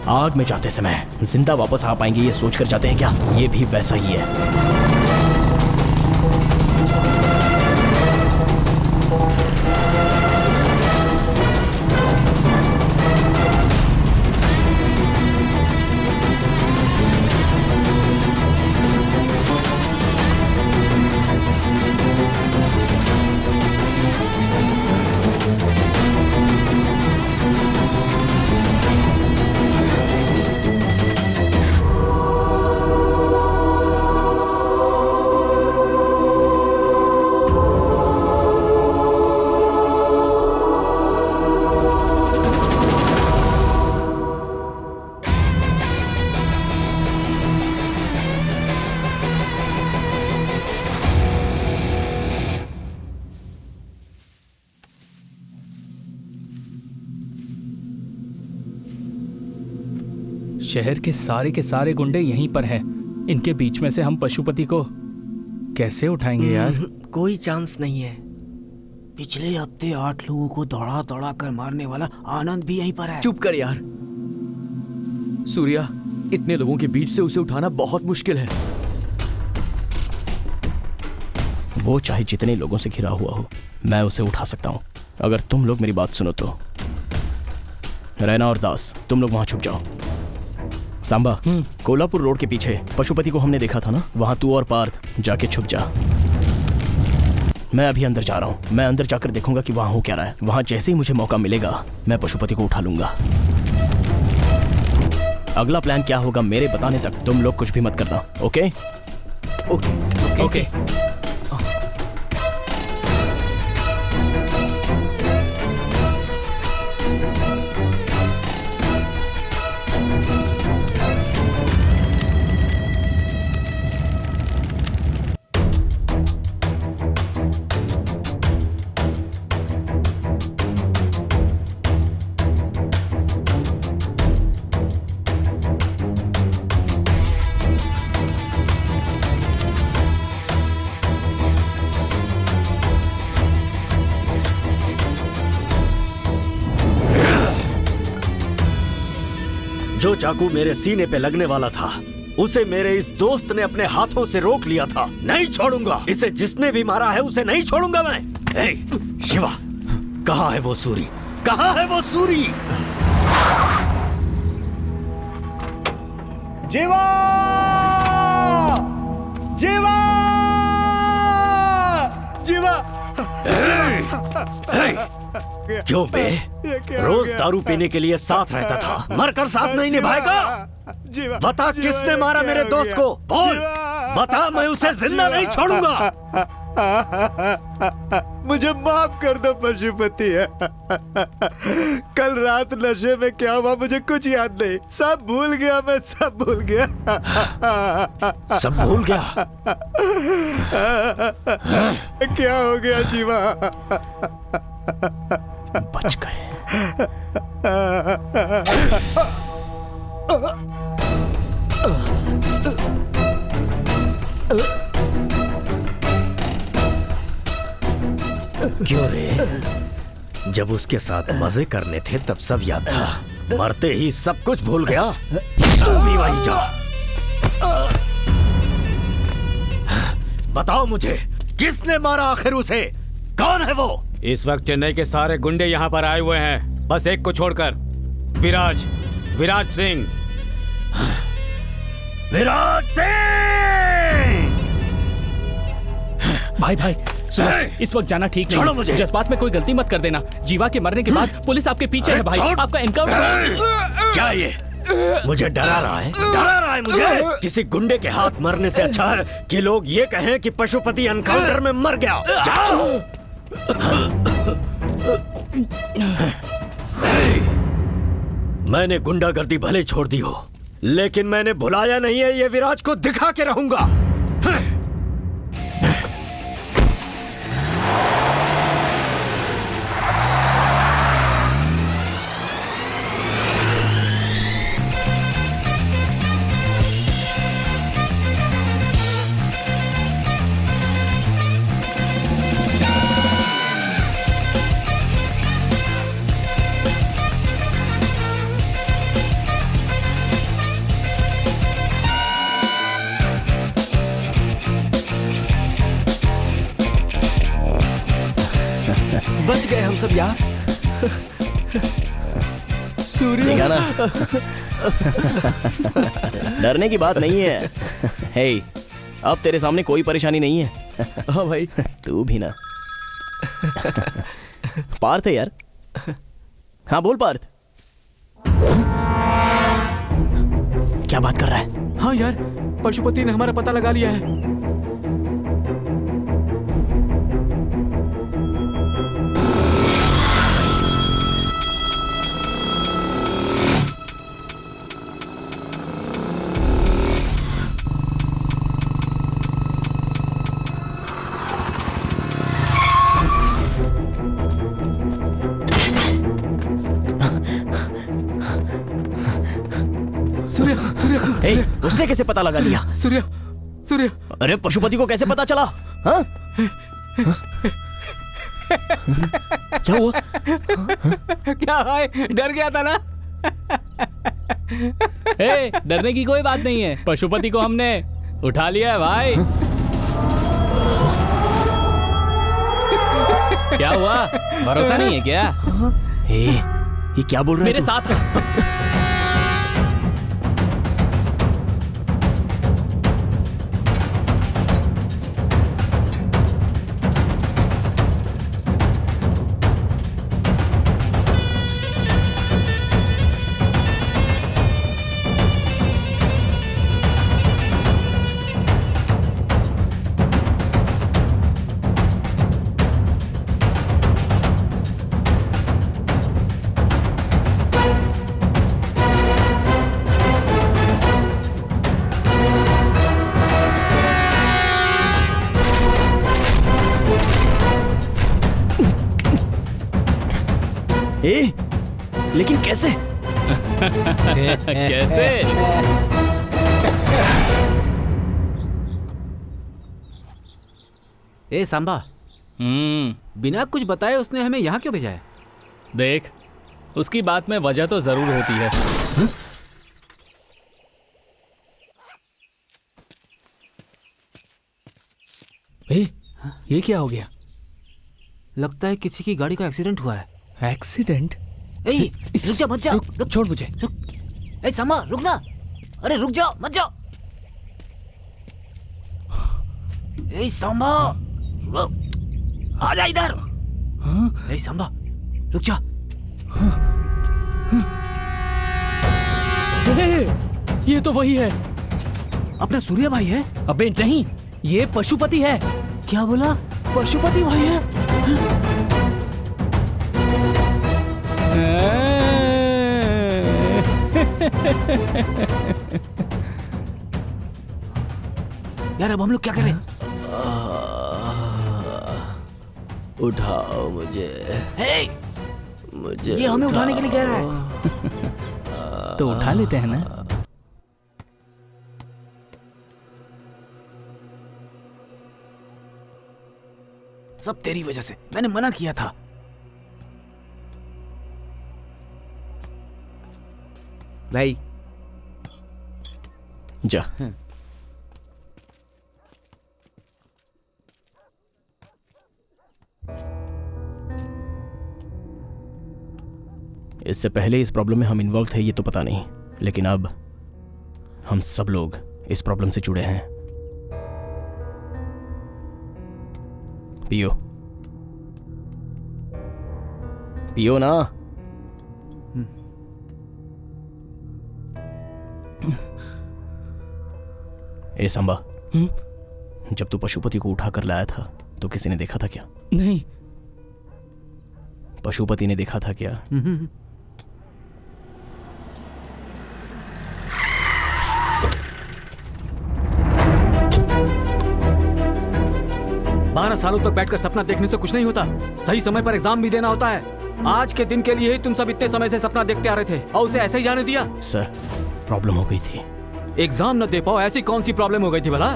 आग में जाते समय जिंदा वापस आ पाएंगे ये सोचकर जाते हैं क्या? ये भी वैसा ही है।
शहर के सारे गुंडे यहीं पर हैं। इनके बीच में से हम पशुपति को कैसे उठाएंगे यार?
कोई चांस नहीं है।
पिछले हफ्ते 8 लोगों को दौड़ा दौड़ा कर मारने वाला आनंद भी यहीं पर है।
चुप कर यार। सूर्या, इतने लोगों के बीच से उसे उठाना बहुत मुश्किल है।
वो चाहे जितने लोगों से घिरा हुआ हो, मैं उसे उठा सकता हूँ अगर तुम लोग मेरी बात सुनो तो। रैना और दास, तुम लोग वहां छुप जाओ। सांबा, कोल्हापुर रोड के पीछे पशुपति को हमने देखा था ना, वहां तू और पार्थ जाके छुप जा। मैं अभी अंदर जा रहा हूं। मैं अंदर जाकर देखूंगा कि वहां हो क्या रहा है। वहां जैसे ही मुझे मौका मिलेगा मैं पशुपति को उठा लूंगा। अगला प्लान क्या होगा मेरे बताने तक तुम लोग कुछ भी मत करना। Okay
okay okay.
जो चाकू मेरे सीने पे लगने वाला था उसे मेरे इस दोस्त ने अपने हाथों से रोक लिया था। नहीं छोड़ूंगा इसे। जिसने भी मारा है उसे नहीं छोड़ूंगा मैं। शिवा, कहाँ है वो सूरी? कहाँ है वो सूरी?
जीवा! जीवा! जीवा!
क्यों बे? रोज दारू पीने के लिए साथ रहता था, मरकर साथ नहीं निभाएगा? बता किसने मारा मेरे दोस्त को? बोल, बता, मैं उसे जिंदा नहीं छोड़ूंगा।
मुझे माफ कर दो पशुपति। कल रात नशे में क्या हुआ मुझे कुछ याद नहीं। सब भूल गया, मैं सब भूल गया।
सब भूल गया?
क्या हो गया जीवा?
बच गए।
क्यों रे? जब उसके साथ मजे करने थे तब सब याद था, मरते ही सब कुछ भूल गया। तू भी वहीं जा। बताओ मुझे, किसने मारा आखिर उसे? कौन है वो?
इस वक्त चेन्नई के सारे गुंडे यहाँ पर आए हुए हैं, बस एक को छोड़कर। विराज सिंह।
विराज सिंह!
भाई सुनो, इस वक्त जाना ठीक नहीं।
मुझे।
जज्बात में कोई गलती मत कर देना। जीवा के मरने के बाद पुलिस आपके पीछे है भाई। आपका एनकाउंटर।
क्या ये मुझे डरा रहा है? डरा रहा है मुझे? किसी गुंडे के हाथ मरने से अच्छा है कि लोग ये कहें कि पशुपति एनकाउंटर में मर गया। जाओ। मैंने गुंडागर्दी भले छोड़ दी हो, लेकिन मैंने भुलाया नहीं है। ये विराज को दिखा के रहूंगा।
बच गए हम सब यार। सूर्य
देखा ना, डरने की बात नहीं है। हे, अब तेरे सामने कोई परेशानी नहीं है।
हाँ भाई।
तू भी ना। पार्थ है यार। हाँ बोल पार्थ। क्या बात कर रहा है?
हाँ यार, पशुपति ने हमारा पता लगा लिया है। सूर्य, सूर्य,
उसने कैसे पता लगा लिया?
सूर्य, सूर्य,
अरे पशुपति को कैसे पता चला? हाँ? क्या हुआ?
क्या है? डर गया था ना? ए, डरने की कोई बात नहीं है। पशुपति को हमने उठा लिया है भाई। क्या हुआ? भरोसा नहीं है क्या?
ये क्या बोल रहे हैं?
मेरे साथ आ।
लेकिन कैसे?
कैसे?
ए सांबा, बिना कुछ बताए उसने हमें यहाँ क्यों भेजा है?
देख, उसकी बात में वजह तो जरूर होती है। ए, ये क्या हो गया?
लगता है किसी की गाड़ी का एक्सीडेंट हुआ है।
एक्सीडेंट?
ए, रुक जा, मत जा।
रुक, छोड़ मुझे।
ए सांबा, रुक ना। अरे रुक जाओ, मत जाओ। ए सांबा, आ जा इधर। ए सांबा, रुक जा।
ये तो वही है।
अपना सूर्य भाई है?
अबे नहीं, ये पशुपति है।
क्या बोला? पशुपति भाई है? यार अब हम लोग क्या करें?
उठाओ मुझे।
हे!
मुझे
ये हमें उठाने के लिए कह रहा है।
तो उठा लेते हैं ना।
सब तेरी वजह से, मैंने मना किया था।
भाई
जा। इससे पहले इस प्रॉब्लम में हम इन्वॉल्व थे ये तो पता नहीं, लेकिन अब हम सब लोग इस प्रॉब्लम से जुड़े हैं। पियो, पियो ना। ए सांबा, जब तू पशुपति को उठा कर लाया था तो किसी ने देखा था क्या?
नहीं।
पशुपति ने देखा था क्या?
12 सालों तक बैठकर सपना देखने से कुछ नहीं होता। सही समय पर एग्जाम भी देना होता है। आज के दिन के लिए ही तुम सब इतने समय से सपना देखते आ रहे थे और उसे ऐसे ही जाने दिया।
सर, प्रॉब्लम हो गई थी।
एग्जाम न दे पाओ ऐसी कौन सी प्रॉब्लम हो गई थी भला?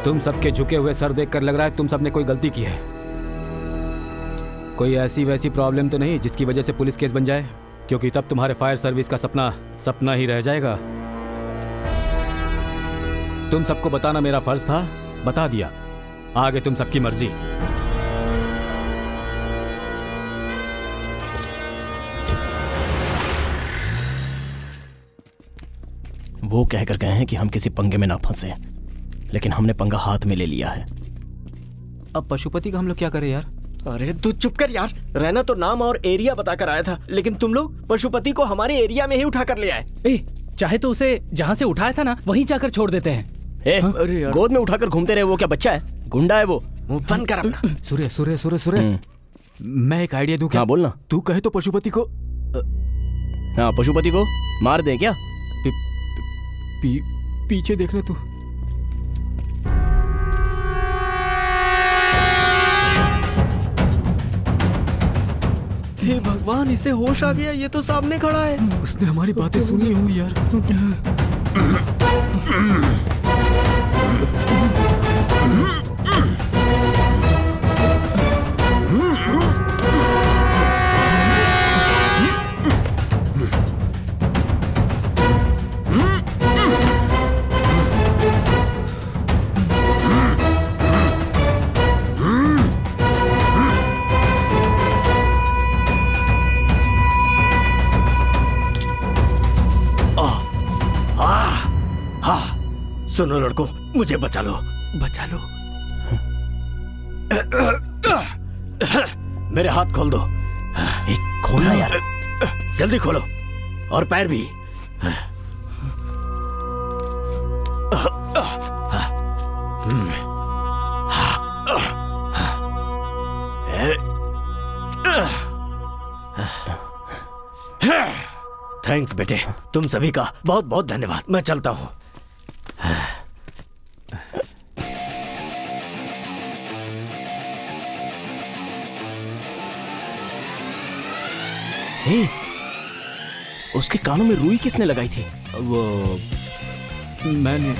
तुम सबके झुके हुए सर देखकर लग रहा है तुम सबने कोई गलती की है। कोई ऐसी वैसी प्रॉब्लम तो नहीं जिसकी वजह से पुलिस केस बन जाए, क्योंकि तब तुम्हारे फायर सर्विस का सपना सपना ही रह जाएगा। तुम सबको बताना मेरा फर्ज था, बता दिया। आगे तुम सबकी मर्जी।
वो कहकर गए हैं कि हम किसी पंगे में ना फंसे, लेकिन हमने पंगा हाथ में ले लिया है।
अब पशुपति का हम लोग क्या करें यार?
अरे तू चुप कर यार। रहना तो नाम और एरिया बताकर आया था, लेकिन तुम लोग पशुपति को हमारे एरिया में ही उठा कर ले आए।
चाहे तो उसे जहाँ से उठाया था ना वहीं जाकर छोड़ देते हैं।
अरे यार, गोद में उठाकर घूमते रहे, वो क्या बच्चा है? गुंडा है वो।
मुंह बंद कर अपना।
सूर्य सूर्य सूर्य सूर्य, मैं एक आइडिया दूं क्या?
हाँ बोलना।
तू कहे तो पशुपति को
हाँ, पशुपति को मार दे क्या?
पीछे देख ले तू।
हे भगवान, इसे होश आ गया। ये तो सामने खड़ा है।
उसने हमारी बातें सुनी होंगी यार।
सुनो लड़कों, मुझे बचा लो,
बचा लो।
मेरे हाथ खोल दो।
खोलना यार,
जल्दी खोलो, और पैर भी। थैंक्स बेटे, तुम सभी का बहुत बहुत धन्यवाद। मैं चलता हूँ।
उसके कानों में रुई किसने लगाई थी?
वो मैंने।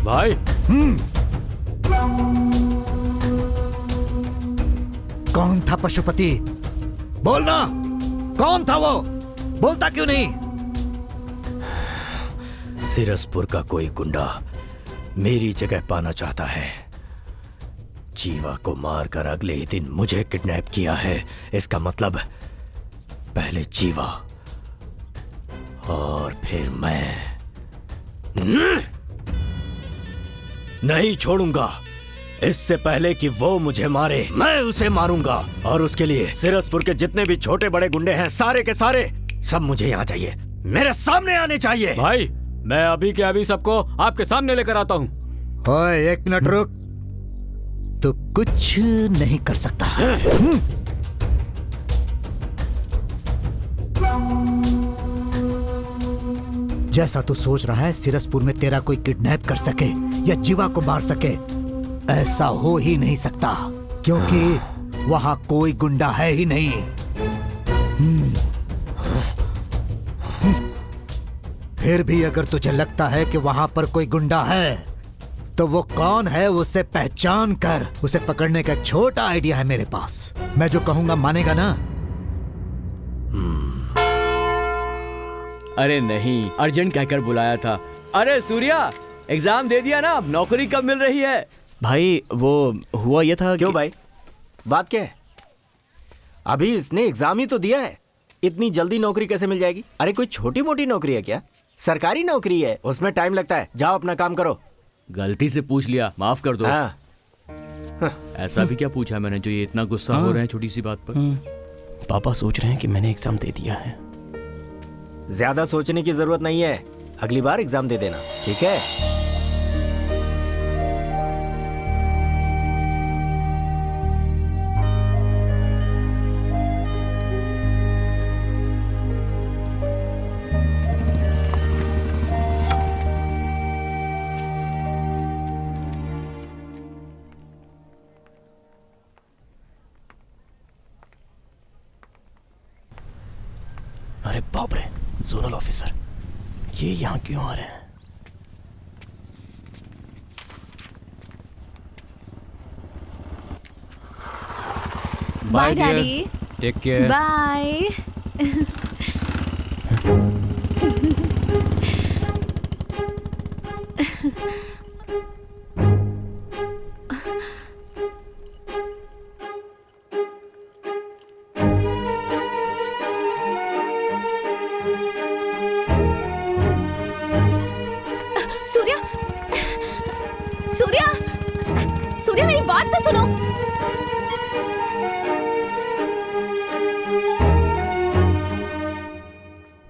भाई,
कौन था पशुपति? बोलना, कौन था वो? बोलता क्यों नहीं?
सिरसपुर का कोई गुंडा मेरी जगह पाना चाहता है। जीवा को मारकर अगले ही दिन मुझे किडनैप किया है। इसका मतलब पहले जीवा और फिर मैं। नहीं छोड़ूंगा। इससे पहले कि वो मुझे मारे, मैं उसे मारूंगा। और उसके लिए सिरसपुर के जितने भी छोटे बड़े गुंडे हैं, सारे के सारे सब मुझे यहाँ चाहिए, मेरे सामने आने चाहिए।
भाई, मैं अभी के अभी सबको आपके सामने लेकर आता हूँ।
ओए, एक मिनट रुक। तो कुछ नहीं कर सकता। जैसा तू सोच रहा है सिरसपुर में तेरा कोई किडनैप कर सके या जीवा को मार सके, ऐसा हो ही नहीं सकता, क्योंकि वहां कोई गुंडा है ही नहीं। फिर भी अगर तुझे लगता है कि वहां पर कोई गुंडा है, तो वो कौन है उसे पहचान कर उसे पकड़ने का एक छोटा आइडिया है मेरे पास। मैं जो कहूंगा मानेगा ना?
अरे नहीं, अर्जेंट कहकर बुलाया था। अरे सूर्या, एग्जाम दे दिया ना, अब नौकरी कब मिल रही है?
भाई वो हुआ ये था।
क्यों भाई, बात क्या है? अभी इसने एग्जाम ही तो दिया है, इतनी जल्दी नौकरी कैसे मिल जाएगी? अरे कोई छोटी मोटी नौकरी है क्या? सरकारी नौकरी है, उसमें टाइम लगता है। जाओ अपना काम करो।
गलती से पूछ लिया, माफ कर दो।
हाँ।
ऐसा भी क्या पूछा मैंने जो ये इतना गुस्सा हो रहे हैं छोटी सी बात पर?
पापा सोच रहे हैं कि मैंने एग्जाम दे दिया है।
ज्यादा सोचने की जरूरत नहीं है, अगली बार एग्जाम दे देना, ठीक है?
बाप रे, जोनल ऑफिसर ये यहाँ क्यों आ रहे हैं?
Bye daddy.
Take care.
Bye. Surya, Surya, Surya मेरी बात तो सुनो।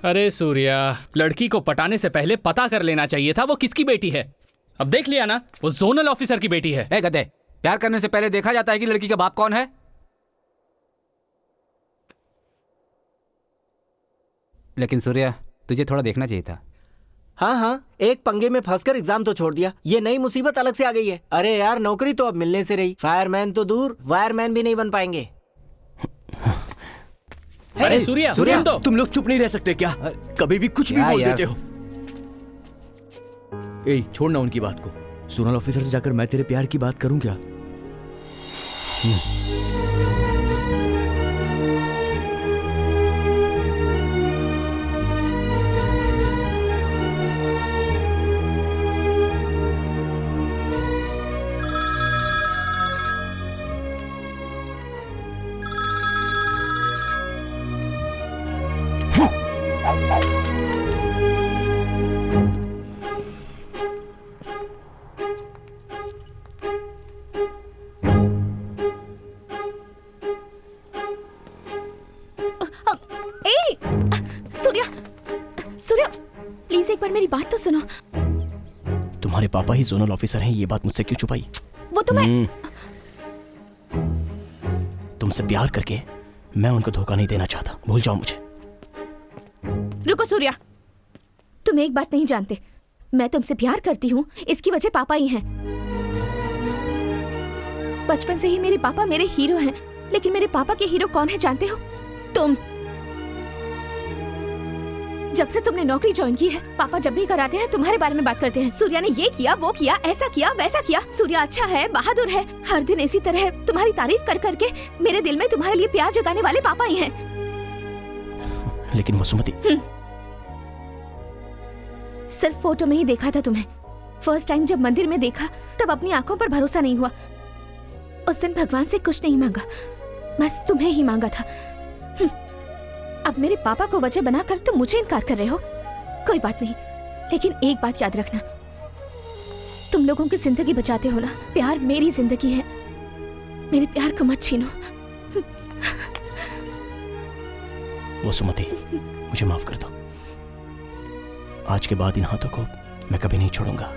अरे सूर्या, लड़की को पटाने से पहले पता कर लेना चाहिए था वो किसकी बेटी है। अब देख लिया ना, वो जोनल ऑफिसर की बेटी है।
ए गधे, प्यार करने से पहले देखा जाता है कि लड़की का बाप कौन है? लेकिन सूर्या, तुझे थोड़ा देखना चाहिए था।
हाँ हाँ, एक पंगे में फंसकर एग्जाम तो छोड़ दिया, ये नई मुसीबत अलग से आ गई है। अरे यार, नौकरी तो अब मिलने से रही, फायरमैन तो दूर, वायरमैन भी नहीं बन पाएंगे।
अरे सूर्या, सुन तो।
तुम लोग चुप नहीं रह सकते क्या? कभी भी कुछ भी बोल देते हो। ए, छोड़ना उनकी बात को। जोनल ऑफिसर से जाकर मैं तेरे प्यार की बात करूं क्या?
सूर्या, सूर्या, प्लीज एक बार मेरी बात तो सुनो।
तुम्हारे पापा ही जोनल ऑफिसर हैं, ये बात मुझसे क्यों छुपाई?
वो तो मैं
तुमसे प्यार करके मैं उनको धोखा नहीं देना चाहता, भूल जाओ मुझे।
रुको सूर्या, तुम एक बात नहीं जानते, मैं तुमसे प्यार करती हूँ, इसकी वजह पापा ही हैं। बचपन से ही मेरे पापा मेरे हीरो हैं, लेकिन मेरे पापा के हीरो कौन है जानते हो? तुम। जब से तुमने नौकरी ज्वाइन की है, पापा जब भी कराते हैं तुम्हारे बारे में बात करते हैं। सूर्या ने ये किया, वो किया, ऐसा किया, वैसा किया। सूर्या अच्छा है, बहादुर है। हर दिन इसी तरह तुम्हारी तारीफ कर करके मेरे दिल में तुम्हारे लिए प्यार जगाने वाले पापा ही हैं।
लेकिन वसुमती,
सिर्फ फोटो में ही देखा था तुम्हें। फर्स्ट टाइम जब मंदिर में देखा तब अपनी आंखों पर भरोसा नहीं हुआ। उस दिन भगवान से कुछ नहीं मांगा, बस तुम्हें ही मांगा था। अब मेरे पापा को वजह बनाकर तुम मुझे इनकार कर रहे हो। कोई बात नहीं, लेकिन एक बात याद रखना, तुम लोगों की जिंदगी बचाते हो ना। प्यार मेरी जिंदगी है, मेरे प्यार को मत छीनो।
वसुमती, मुझे माफ कर दो। आज के बाद इन हाथों को मैं कभी नहीं छोड़ूंगा।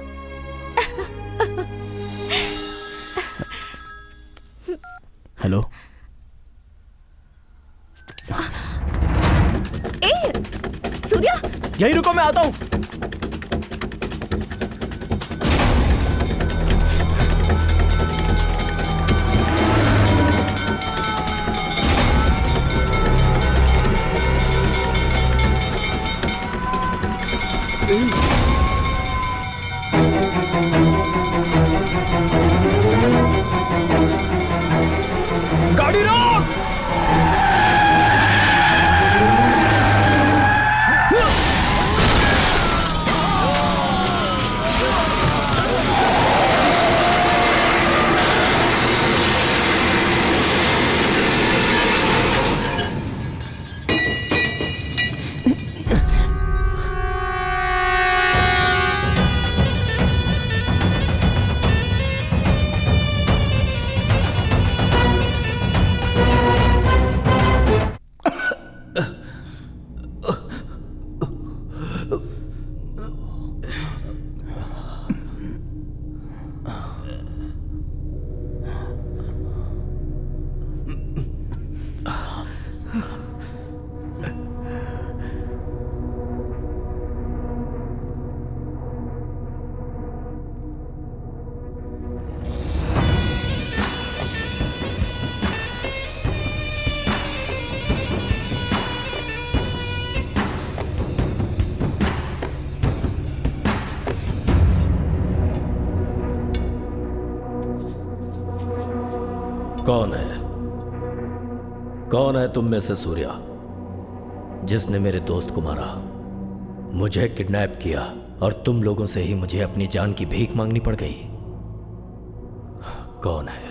हेलो,
सूर्या,
यहीं रुको, मैं आता हूं। गाड़ी रोक!
कौन है? कौन है तुम में से सूर्या जिसने मेरे दोस्त को मारा, मुझे किडनैप किया और तुम लोगों से ही मुझे अपनी जान की भीख मांगनी पड़ गई? कौन है?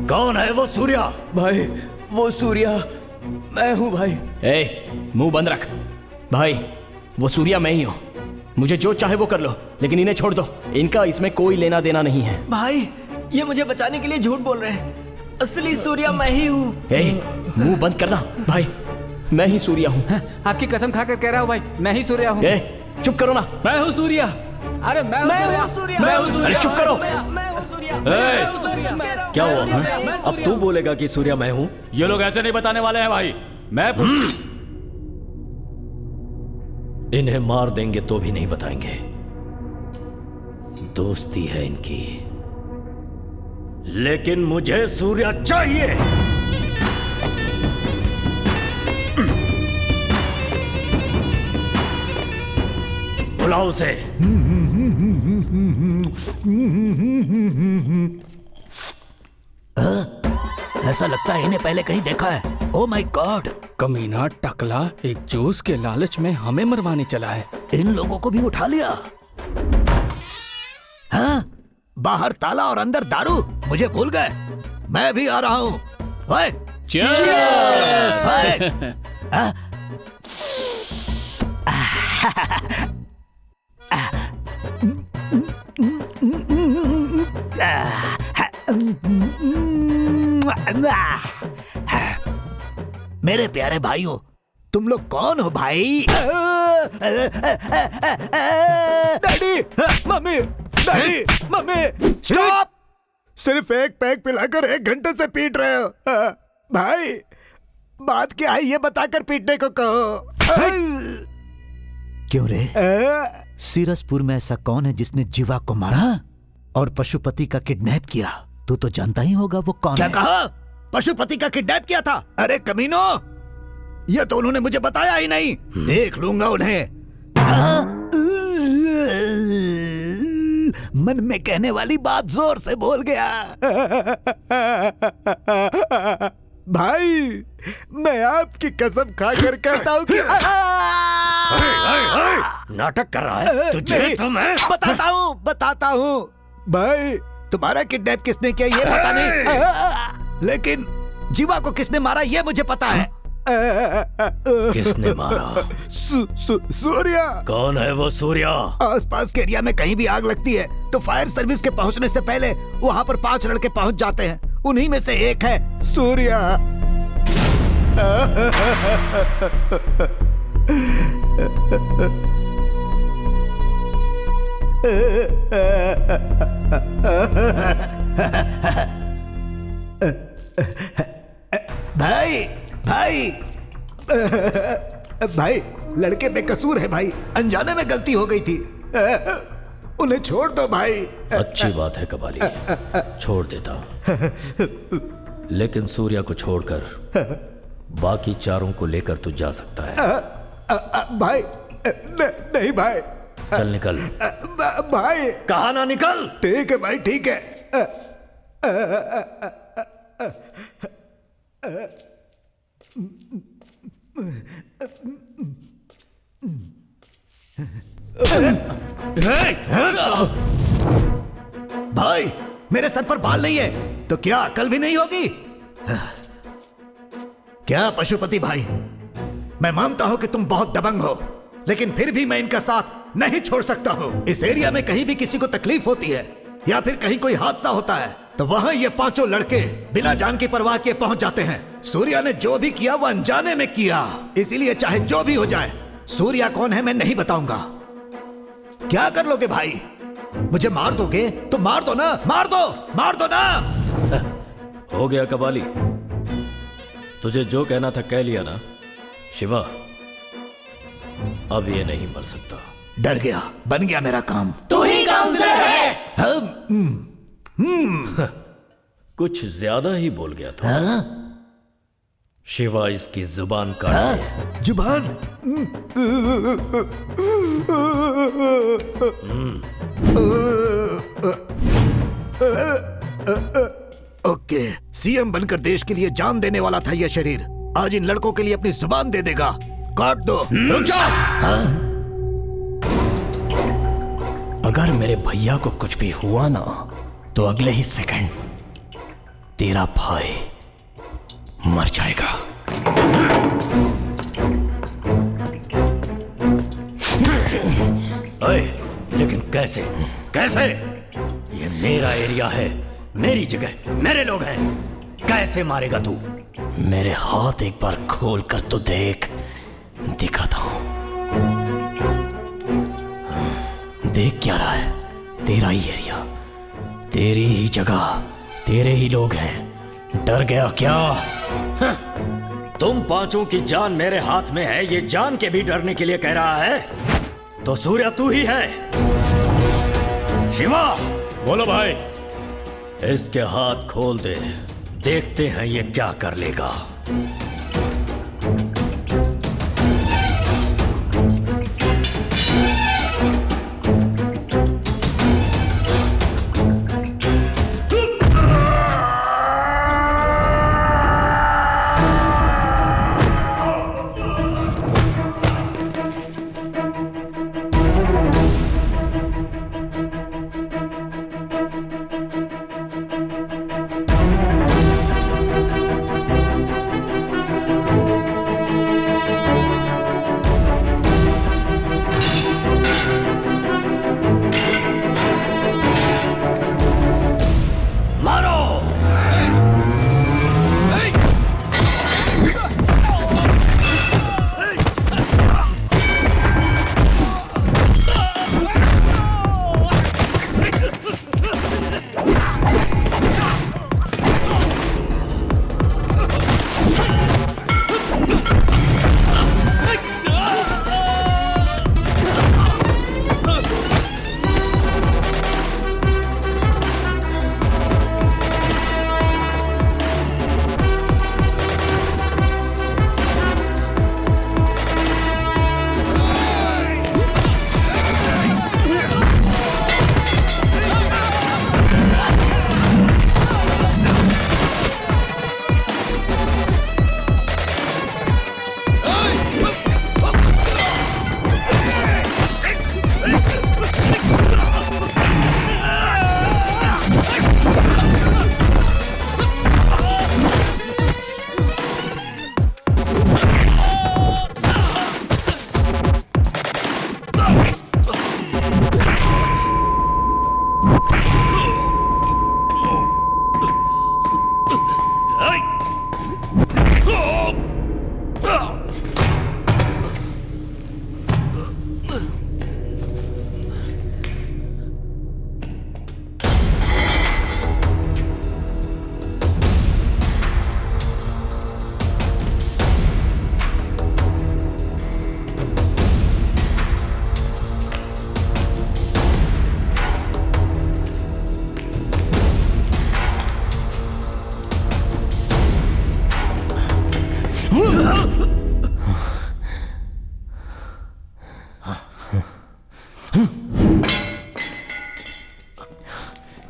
कौन है वो सूर्या?
भाई वो सूर्या मैं हूं भाई। मुंह बंद रख भाई, वो सूर्या मैं ही हूं। मुझे जो चाहे वो कर लो, लेकिन इन्हें छोड़ दो। इनका इसमें कोई लेना देना नहीं है।
भाई ये मुझे बचाने के लिए झूठ बोल रहे हैं। असली सूर्या मैं ही हूँ।
मुंह बंद करना भाई, मैं ही सूर्या हूँ।
आपकी कसम खाकर कह रहा हूँ भाई, मैं ही सूर्या हूँ।
चुप करो ना।
मैं हूँ सूर्या। अरे मैं हूँ सूर्या।
मैं हूँ सूर्या। अरे चुप करो।
क्या हुआ? अब तू बोलेगा कि सूर्या मैं हूँ?
ये लोग ऐसे नहीं बताने वाले हैं भाई। मैं
इन्हें मार देंगे तो भी नहीं बताएंगे। दोस्ती है इनकी, लेकिन मुझे सूर्या चाहिए। बुलाओ उसे।
ऐसा लगता है इन्हें पहले कहीं देखा है। Oh my God!
कमीना टकला एक जूस के लालच में हमें मरवाने चला है।
इन लोगों को भी उठा लिया। हाँ? बाहर ताला और अंदर दारू, मुझे भूल गए। मैं भी आ रहा हूँ। ओए! मेरे प्यारे भाइयों, तुम लोग कौन हो भाई?
Daddy, mummy, daddy, mummy, stop! सिर्फ एक पैक पिलाकर 1 घंटे से पीट रहे हो। भाई, बात क्या है ये बताकर पीटने को कहो।
क्यों रे? सीरसपुर में ऐसा कौन है जिसने जीवा को मारा और पशुपति का किडनैप किया? तू तो जानता ही होगा वो कौन है। क्या कहा? पशुपति का किडनैप किया था? अरे कमीनो, ये तो उन्होंने मुझे बताया ही नहीं। देख लूंगा उन्हें। मन में कहने वाली बात जोर से बोल गया।
भाई, मैं आपकी कसम खाकर कहता हूँ कि
नाटक कर रहा है तुझे तो मैं
बताता हूँ। भाई, तुम्हारा किडनैप किसने किया ये पता नहीं, लेकिन जीवा को किसने मारा ये मुझे पता है।
किसने मारा?
सूर्या।
कौन है वो सूर्या?
आसपास के एरिया में कहीं भी आग लगती है तो फायर सर्विस के पहुंचने से पहले वहां पर 5 लड़के पहुंच जाते हैं। उन्हीं में से एक है सूर्या। भाई भाई, लड़के बेकसूर है भाई, अनजाने में गलती हो गई थी। उन्हें छोड़ दो भाई।
अच्छी बात है कबाली, छोड़ देता हूं, लेकिन सूर्या को छोड़कर बाकी चारों को लेकर तू जा सकता है।
भाई नहीं भाई।
चल निकल।
भाई
कहा ना निकल।
ठीक है भाई, ठीक है। भाई, मेरे सर पर बाल नहीं है तो क्या अकल भी नहीं होगी? क्या पशुपति भाई, मैं मानता हूं कि तुम बहुत दबंग हो, लेकिन फिर भी मैं इनका साथ नहीं छोड़ सकता हूं। इस एरिया में कहीं भी किसी को तकलीफ होती है या फिर कहीं कोई हादसा होता है तो वहां ये 5 लड़के बिना जान की परवाह किए पहुंच जाते हैं। सूर्या ने जो भी किया वो अनजाने में किया, इसीलिए चाहे जो भी हो जाए, सूर्या कौन है मैं नहीं बताऊंगा। क्या कर लोगे भाई? मुझे मार दोगे तो मार दो ना, मार दो ना।
हो गया कबाली, तुझे जो कहना था कह लिया ना। शिवा, अब ये नहीं मर सकता।
डर गया, बन गया मेरा काम।
तू ही काउंसलर है।
कुछ ज्यादा ही बोल गया था। शिवा, इसकी जुबान काट।
जुबान? ओके, सीएम बनकर देश के लिए जान देने वाला था यह शरीर, आज इन लड़कों के लिए अपनी जुबान दे देगा। काट दो।
रुक जाओ। अगर मेरे भैया को कुछ भी हुआ ना तो अगले ही सेकंड तेरा भाई मर जाएगा।
ओए, लेकिन कैसे? कैसे? ये मेरा एरिया है, मेरी जगह, मेरे लोग हैं, कैसे मारेगा तू?
मेरे हाथ एक बार खोल कर तो देख, दिखाता हूं। देख क्या रहा है? तेरा ही एरिया, तेरी ही जगह, तेरे ही लोग हैं। डर गया क्या?
तुम पांचों की जान मेरे हाथ में है, ये जान के भी डरने के लिए कह रहा है? तो सूर्या तू ही है। शिवा,
बोलो भाई।
इसके हाथ खोल दे, देखते हैं ये क्या कर लेगा।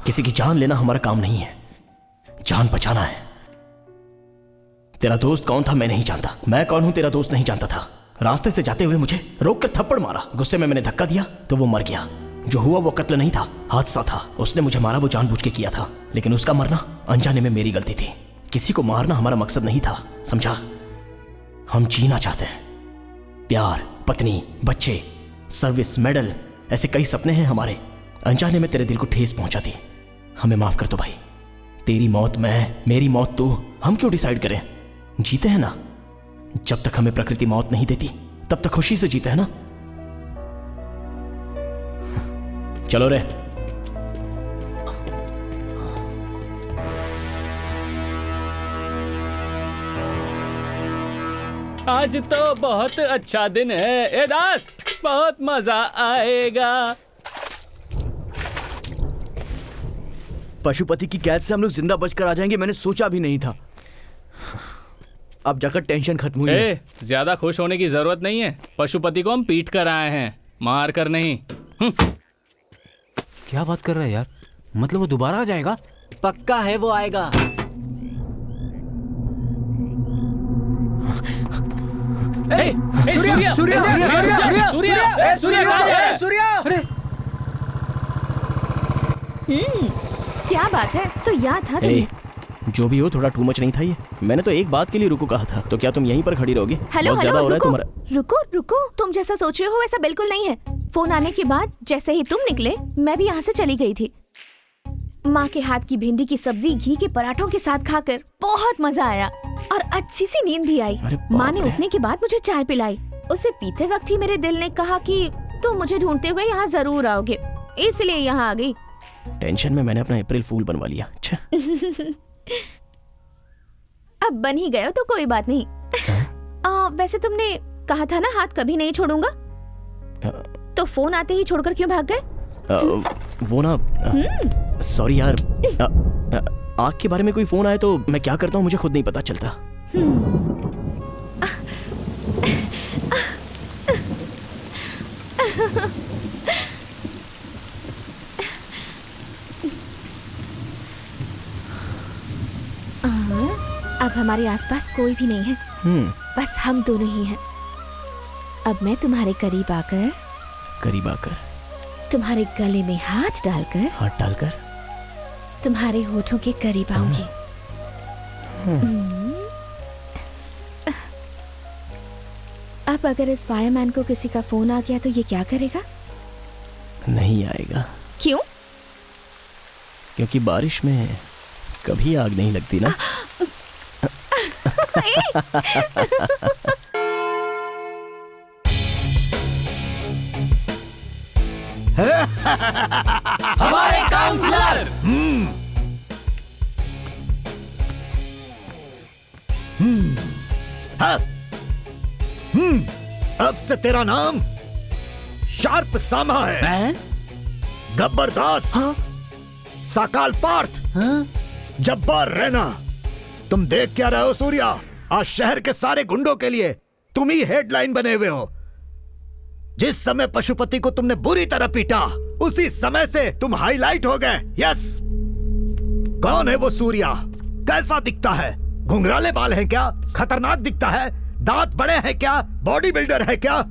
किसी की जान लेना हमारा काम नहीं है, जान बचाना है। तेरा दोस्त कौन था मैं नहीं जानता, मैं कौन हूं तेरा दोस्त नहीं जानता था। रास्ते से जाते हुए मुझे रोक कर थप्पड़ मारा, गुस्से में मैंने धक्का दिया तो वो मर गया। जो हुआ वो कत्ल नहीं था, हादसा था। उसने मुझे मारा वो जानबूझ के किया था, लेकिन उसका मरना अनजाने में मेरी गलती थी। किसी को मारना हमारा मकसद नहीं था, समझा? हम जीना चाहते हैं, प्यार, पत्नी, बच्चे, सर्विस, मेडल, ऐसे कई सपने हैं हमारे। अनजाने में तेरे दिल को ठेस पहुंचा दी, हमें माफ कर दो भाई। तेरी मौत मैं, मेरी मौत तू, हम क्यों डिसाइड करें? जीते हैं ना, जब तक हमें प्रकृति मौत नहीं देती तब तक खुशी से जीते हैं ना। चलो रे।
आज तो बहुत अच्छा दिन है ए दास, बहुत मजा आएगा।
पशुपति की कैद से हम लोग जिंदा बचकर आ जाएंगे, मैंने सोचा भी नहीं था। अब जाकर टेंशन खत्म हुई है।
ज्यादा खुश होने की जरूरत नहीं है, पशुपति को हम पीट कर आए हैं, मार कर नहीं।
क्या बात कर रहा है यार? मतलब वो दोबारा आ जाएगा?
पक्का है वो आएगा।
सूर्या सूर्या सूर्या सूर्या सूर्या।
क्या बात है, तो याद था तुम्हें।
जो भी हो, थोड़ा टू मच नहीं था ये? मैंने तो एक बात के लिए रुको कहा था, तो क्या तुम यहीं पर खड़ी रहोगी?
हेलो
बहुत ज्यादा हो रहा है तुम्हारा।
रुको, तुम जैसा सोच रहे हो वैसा बिल्कुल नहीं है। फोन आने के बाद जैसे ही तुम निकले मैं भी यहाँ से चली गई थी। माँ के हाथ की भिंडी की सब्जी घी के पराठों के साथ खाकर बहुत मजा आया और अच्छी सी नींद भी आई। माँ ने उठने के बाद मुझे चाय पिलाई। उसे पीते वक्त ही मेरे दिल ने कहा कि तुम मुझे ढूंढते हुए यहाँ जरूर आओगे, इसलिए यहाँ आ गई।
टेंशन में मैंने अपना अप्रैल फूल बनवा लिया। अच्छा।
अब बन ही गए हो तो कोई बात नहीं। वैसे तुमने कहा था ना हाथ कभी नहीं छोड़ूंगा, तो फोन आते ही छोड़कर क्यों भाग गए?
वो ना, सॉरी यार, आग के बारे में कोई फोन आए तो मैं क्या करता हूँ मुझे खुद नहीं पता चलता।
अब हमारे आसपास कोई भी नहीं है, बस हम दोनों ही हैं। अब मैं तुम्हारे करीब आकर तुम्हारे गले में हाथ डालकर तुम्हारे होठों के करीब आऊंगी। अब अगर इस फायरमैन को किसी का फोन आ गया तो ये क्या करेगा?
नहीं आएगा।
क्यों?
क्योंकि बारिश में कभी आग नहीं लगती ना।
हमारे काउंसलर।
अब से तेरा नाम शार्प सामा है। गब्बर दास। साकाल पार्थ। जब्बार रैना। तुम देख क्या रहे हो सूर्या? आज शहर के सारे गुंडों के लिए तुम ही हेडलाइन बने हुए हो। जिस समय पशुपति को तुमने बुरी तरह पीटा, उसी समय से तुम हाईलाइट हो गए। यस। कौन है वो सूर्या? कैसा दिखता है? घुंघराले बाल हैं क्या? खतरनाक दिखता है? दांत बड़े हैं क्या? बॉडी बिल्डर है क्या?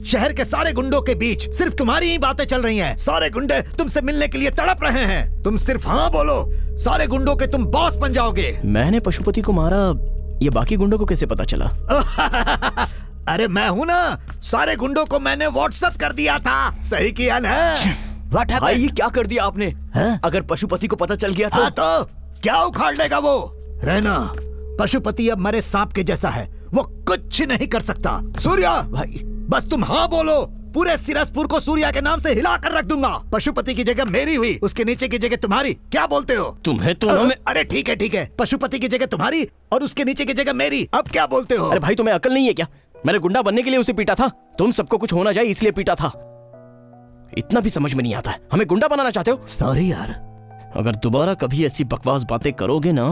शहर के सारे गुंडों के बीच सिर्फ तुम्हारी ही बातें चल रही हैं। सारे गुंडे तुमसे मिलने के लिए तड़प रहे हैं। तुम सिर्फ हाँ बोलो, सारे गुंडों के तुम बॉस बन जाओगे।
मैंने पशुपति को मारा, ये बाकी गुंडों को कैसे पता चला?
अरे मैं हूं ना, सारे गुंडों को मैंने व्हाट्सएप कर दिया था। सही किया ना?
भाई ये क्या कर दिया आपने? अगर पशुपति को पता चल गया तो?
हाँ तो क्या उखाड़ लेगा वो? रहना, पशुपति अब मरे सांप के जैसा है, वो कुछ नहीं कर सकता। सूर्या
भाई
बस तुम हाँ बोलो, पूरे सिरसपुर को सूर्या के नाम से हिला कर रख दूंगा। पशुपति की जगह मेरी हुई, उसके नीचे की जगह तुम्हारी। क्या बोलते हो?
तुम्हें दोनों में।
अरे ठीक है, पशुपति की जगह तुम्हारी और उसके नीचे की जगह मेरी। अब क्या बोलते हो?
अरे भाई तुम्हें अकल नहीं है क्या? मैंने गुंडा बनने के लिए उसे पीटा था, तुम सबको कुछ होना चाहिए इसलिए पीटा था। इतना भी समझ में नहीं आता है। हमें गुंडा बनाना चाहते हो?
सॉरी यार।
अगर दोबारा कभी ऐसी बकवास बातें करोगे ना,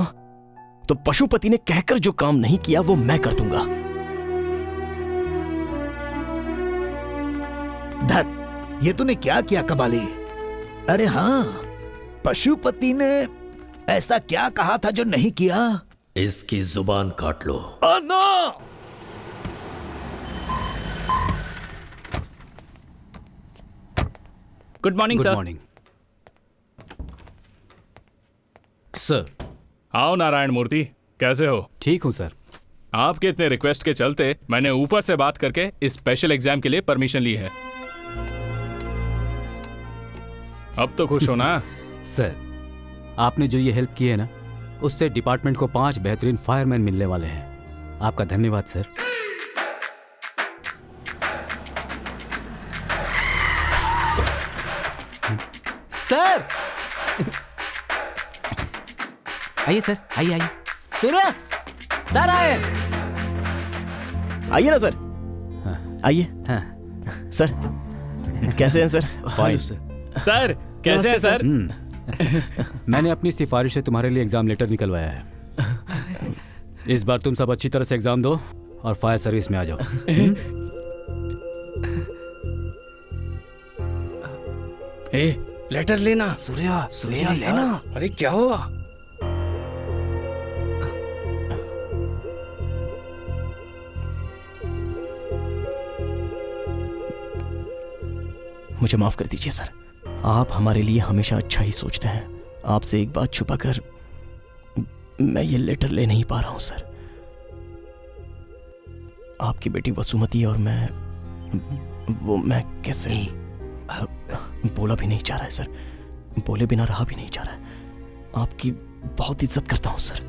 तो पशुपति ने कहकर जो काम नहीं किया वो मैं कर दूंगा।
धत, ये तूने क्या किया कबाली? अरे हाँ, पशुपति ने ऐसा क्या कहा था जो नहीं किया?
इसकी जुबान काट लो।
No!
Good morning sir.
Good morning sir.
आओ नारायण मूर्ति, कैसे हो?
ठीक हूँ सर।
आपके इतने रिक्वेस्ट के चलते मैंने ऊपर से बात करके इस स्पेशल एग्जाम के लिए परमिशन ली है। अब तो खुश हो ना?
सर, आपने जो ये हेल्प की है ना, उससे डिपार्टमेंट को 5 बेहतरीन फायरमैन मिलने वाले हैं। आपका धन्यवाद सर।
सर आइए सर, आइए। सूर्या सर आए।
आइए ना सर। आइए। सर कैसे हैं सर?
फाइन
सर कैसे हैं सर?
मैंने अपनी सिफारिश से तुम्हारे लिए एग्जाम लेटर निकलवाया है। इस बार तुम सब अच्छी तरह से एग्जाम दो और फायर सर्विस में आ जाओ।
लेटर लेना।
सूर्या लेना।
अरे क्या हुआ?
मुझे माफ कर दीजिए सर, आप हमारे लिए हमेशा अच्छा ही सोचते हैं। आपसे एक बात छुपाकर मैं ये लेटर ले नहीं पा रहा हूं सर। आपकी बेटी वसुमती और मैं कैसे बोला भी नहीं चाह रहा है सर, बोले बिना रहा भी नहीं चाह रहा है। आपकी बहुत इज्जत करता हूं सर।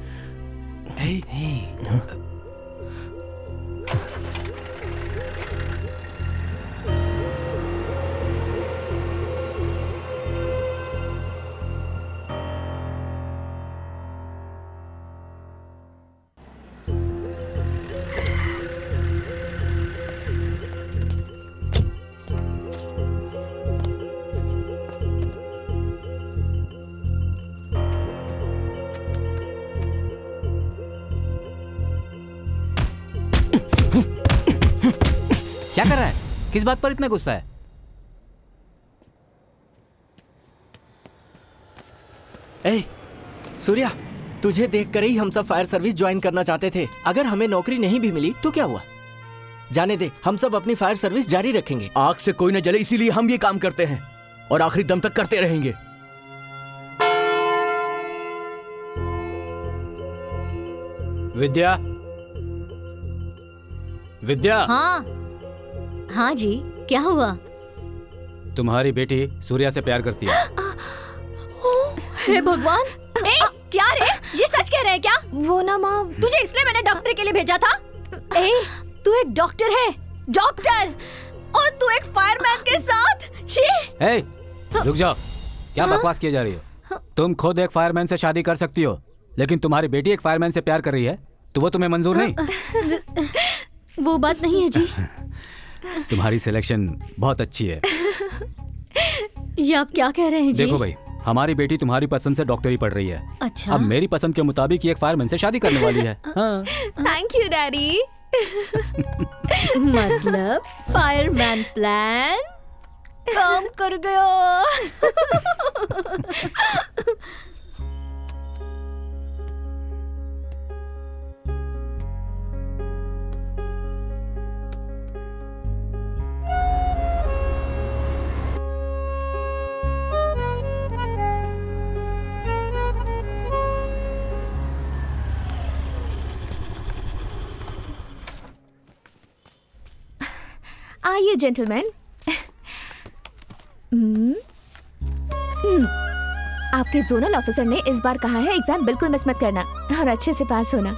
क्या कर रहा है? किस बात पर इतना गुस्सा है?
ए, सूर्या, तुझे देखकर ही हम सब फायर सर्विस ज्वाइन करना चाहते थे। अगर हमें नौकरी नहीं भी मिली तो क्या हुआ? जाने दे, हम सब अपनी फायर सर्विस जारी रखेंगे।
आग से कोई न जले, इसीलिए हम ये काम करते हैं और आखिरी दम तक करते रहेंगे।
विद्या, विद्या।
हाँ जी, क्या हुआ?
तुम्हारी बेटी सूर्या से प्यार करती है।
हे भगवान! ए, क्या रे? ये सच कह रहे हैं क्या?
वो ना माँ,
तुझे इसलिए मैंने डॉक्टर के लिए भेजा था। ए, तू एक डॉक्टर है, डॉक्टर, और तू एक फायरमैन के साथ। छी!
ए, रुक जाओ, क्या बकवास किए जा रही हो? तुम खुद एक फायरमैन से शादी कर सकती हो, लेकिन तुम्हारी बेटी एक फायरमैन से प्यार कर रही है तो वो तुम्हें मंजूर नहीं?
वो बात नहीं है जी।
तुम्हारी सिलेक्शन बहुत अच्छी है।
ये आप क्या कह रहे हैं जी?
देखो भाई, हमारी बेटी तुम्हारी पसंद से डॉक्टरी पढ़ रही है।
अच्छा।
अब मेरी पसंद के मुताबिक ये एक फायरमैन से शादी करने वाली है। हाँ।
Thank you daddy.
मतलब फायरमैन प्लान काम कर गया।
आइए जेंटलमैन। आपके जोनल ऑफिसर ने इस बार कहा है एग्जाम बिल्कुल मिस मत करना और अच्छे से पास होना।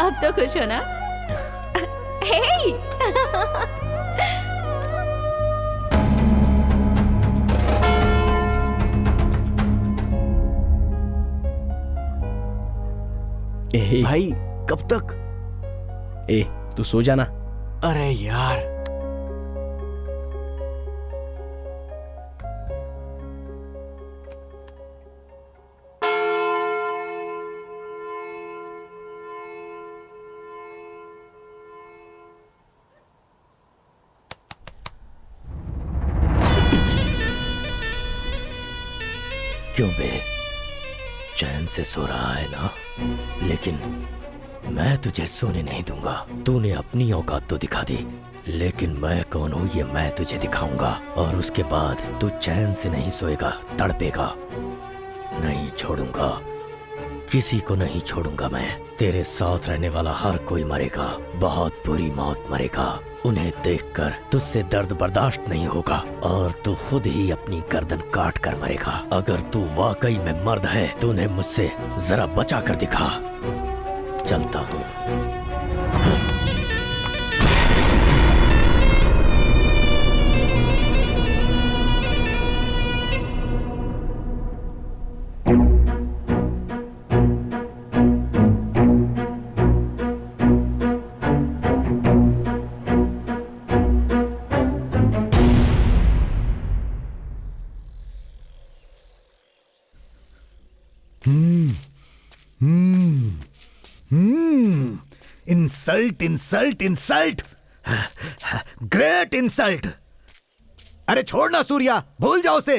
अब तो खुश हो ना? हे!
भाई कब तक? तू सो जाना।
अरे यार,
क्यों बे, चैन से सो रहा है ना? लेकिन मैं तुझे सोने नहीं दूंगा। तूने अपनी औकात तो दिखा दी, लेकिन मैं कौन हूँ ये मैं तुझे दिखाऊंगा। और उसके बाद तू चैन से नहीं सोएगा, तड़पेगा। नहीं छोड़ूंगा, किसी को नहीं छोड़ूंगा मैं। तेरे साथ रहने वाला हर कोई मरेगा, बहुत बुरी मौत मरेगा। उन्हें देखकर तुझसे दर्द बर्दाश्त नहीं होगा और तू खुद ही अपनी गर्दन काट कर मरेगा। अगर तू वाकई में मर्द है तो उन्हें मुझसे जरा बचा कर दिखा। चलता हूँ।
Insult insult insult, great insult. अरे छोड़ना सूर्या, भूल जाओ उसे।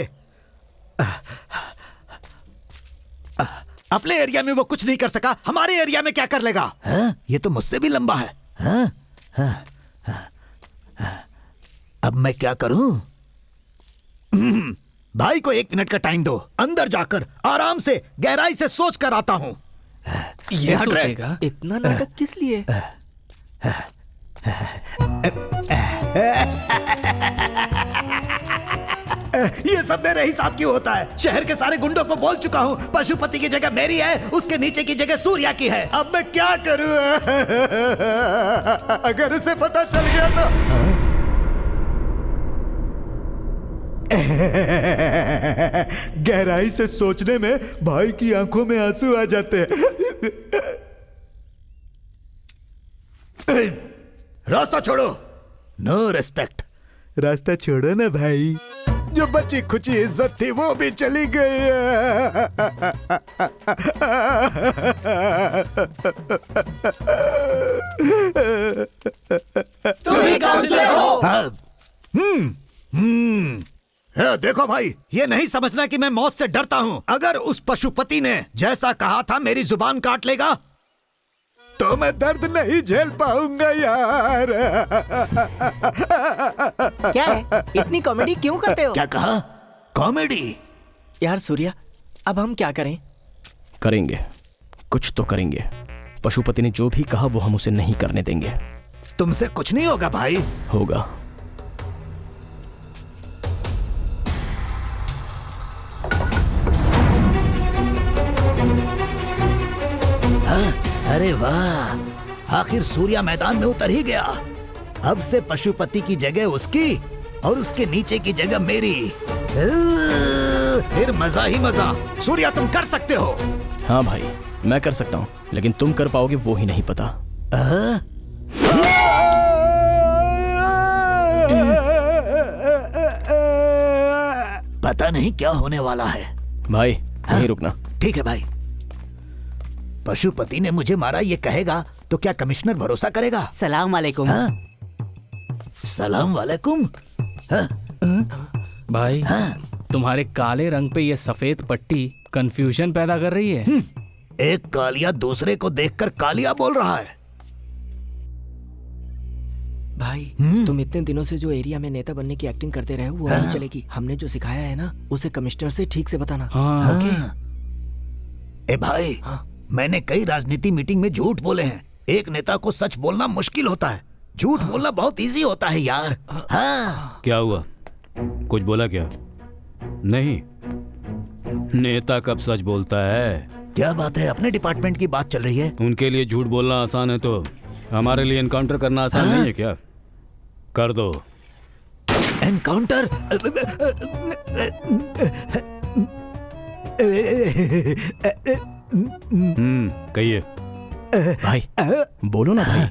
अपने एरिया में वो कुछ नहीं कर सका, हमारे एरिया में क्या कर लेगा? ये तो मुझसे भी लंबा है। अब मैं क्या करूं? भाई को 1 मिनट का टाइम दो, अंदर जाकर आराम से गहराई से सोच कर आता हूं।
ये सोचेगा
इतना नाटक किस लिए?
ये सब मेरे हिसाब क्यों होता है? शहर के सारे गुंडों को बोल चुका हूँ, पशुपति की जगह मेरी है, उसके नीचे की जगह सूर्या की है। अब मैं क्या करूँ? अगर उसे पता चल गया तो। गहराई से सोचने में भाई की आंखों में आंसू आ जाते हैं। रास्ता छोड़ो। No respect. रास्ता छोड़ो ना भाई। जो बची खुची इज्जत थी वो भी चली गई है।
तुम ही काउंसलर हो।
देखो भाई, ये नहीं समझना कि मैं मौत से डरता हूँ। अगर उस पशुपति ने जैसा कहा था मेरी जुबान काट लेगा तो मैं दर्द नहीं झेल पाऊंगा यार।
क्या है, इतनी कॉमेडी क्यों करते हो?
क्या कहा? कॉमेडी?
यार सूर्या, अब हम क्या करें?
करेंगे, कुछ तो करेंगे। पशुपति ने जो भी कहा वो हम उसे नहीं करने देंगे।
तुमसे कुछ नहीं होगा भाई।
होगा।
अरे वाह, आखिर सूर्या मैदान में उतर ही गया। अब से पशुपति की जगह उसकी और उसके नीचे की जगह मेरी। फिर मजा ही मजा। सूर्या तुम कर सकते हो।
हाँ भाई, मैं कर सकता हूँ, लेकिन तुम कर पाओगे वो ही नहीं पता।
पता नहीं क्या होने वाला है
भाई। यहीं रुकना।
ठीक है भाई। पशुपति ने मुझे मारा ये कहेगा तो क्या कमिश्नर भरोसा करेगा?
सलाम वालेकुम।
सलाम वालेकुम।
भाई, तुम्हारे काले रंग पे ये सफेद पट्टी कंफ्यूजन पैदा कर रही है।
एक कालिया दूसरे को देखकर कालिया बोल रहा है।
भाई, तुम इतने दिनों से जो एरिया में नेता बनने की एक्टिंग करते रहे हो वो नहीं चलेगी। हमने जो सिखाया है ना उसे कमिश्नर से ठीक से बताना।
ए भाई, मैंने कई राजनीति मीटिंग में झूठ बोले हैं। एक नेता को सच बोलना मुश्किल होता है, झूठ बोलना बहुत इजी होता है यार। हाँ।
क्या हुआ? कुछ बोला क्या? नहीं, नेता कब सच बोलता है?
क्या बात है, अपने डिपार्टमेंट की बात चल रही है।
उनके लिए झूठ बोलना आसान है तो हमारे लिए एनकाउंटर करना आसान नहीं है क्या? कर दो।
एनकाउंटर?
कहिए
भाई। बोलो ना भाई।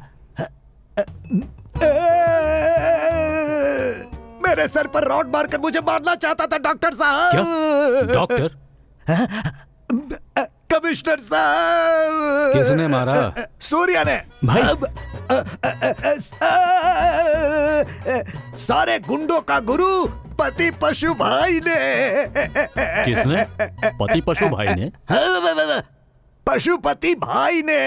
मेरे सर पर रॉड मारकर मुझे मारना चाहता था डॉक्टर साहब।
क्या? डॉक्टर?
कमिश्नर साहब।
किसने मारा?
सूर्या ने।
भाई।
सारे गुंडों का गुरु पति पशु भाई ने।
किसने? पति पशु भाई ने?
पशुपति भाई ने।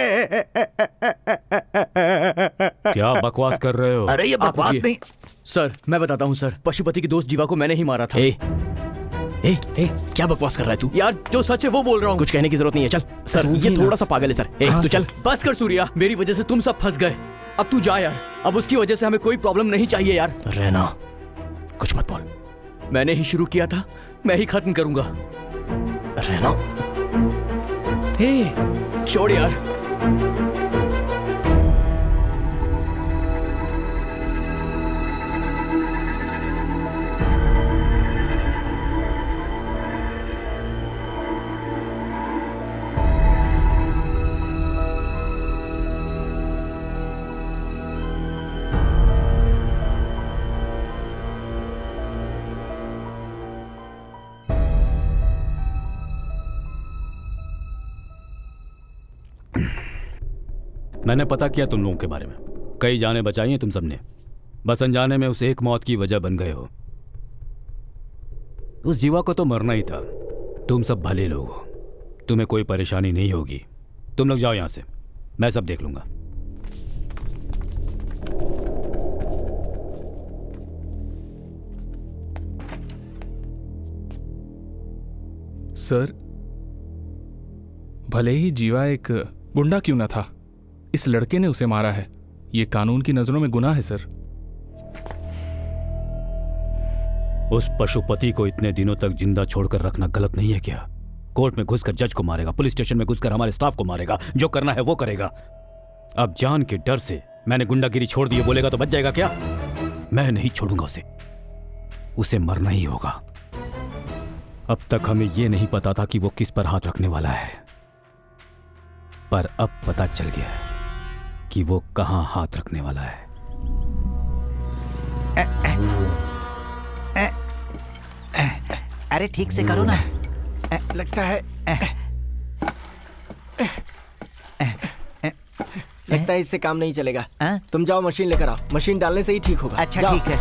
क्या बकवास कर रहे हो?
अरे ये बकवास नहीं।
सर मैं बताता हूँ सर, पशुपति की दोस्त जीवा को मैंने ही मारा था।
ए, क्या बकवास कर रहा है तू?
यार जो सच है वो बोल रहा हूँ।
कुछ कहने की जरूरत नहीं है, चल। सर ये थोड़ा सा पागल है सर। तू चल।
बस कर सूर्या, मेरी वजह से तुम सब फंस गए। अब तू जा यार, अब उसकी वजह से हमें कोई प्रॉब्लम नहीं चाहिए यार।
रहना, कुछ मत बोल।
मैंने ही शुरू किया था, मैं ही खत्म करूंगा।
रहना।
छोड़ यार।
मैंने पता किया तुम लोगों के बारे में। कई जानें बचाई हैं तुम सबने, बस अनजाने में उस एक मौत की वजह बन गए हो। उस जीवा को तो मरना ही था। तुम सब भले लोग हो, तुम्हें कोई परेशानी नहीं होगी। तुम लोग जाओ यहां से, मैं सब देख लूंगा।
सर, भले ही जीवा एक गुंडा क्यों ना था, इस लड़के ने उसे मारा है। ये कानून की नजरों में गुनाह है सर।
उस पशुपति को इतने दिनों तक जिंदा छोड़कर रखना गलत नहीं है क्या? कोर्ट में घुसकर जज को मारेगा, पुलिस स्टेशन में घुसकर हमारे स्टाफ को मारेगा, जो करना है वो करेगा। अब जान के डर से मैंने गुंडागिरी छोड़ दी बोलेगा तो बच जाएगा क्या? मैं नहीं छोड़ूंगा उसे मरना ही होगा। अब तक हमें यह नहीं पता था कि वो किस पर हाथ रखने वाला है, पर अब पता चल गया कि वो कहां हाथ रखने वाला है।
अरे ठीक से करो ना।
लगता है इससे काम नहीं चलेगा। तुम जाओ मशीन लेकर आओ, मशीन डालने से ही ठीक होगा।
अच्छा ठीक है।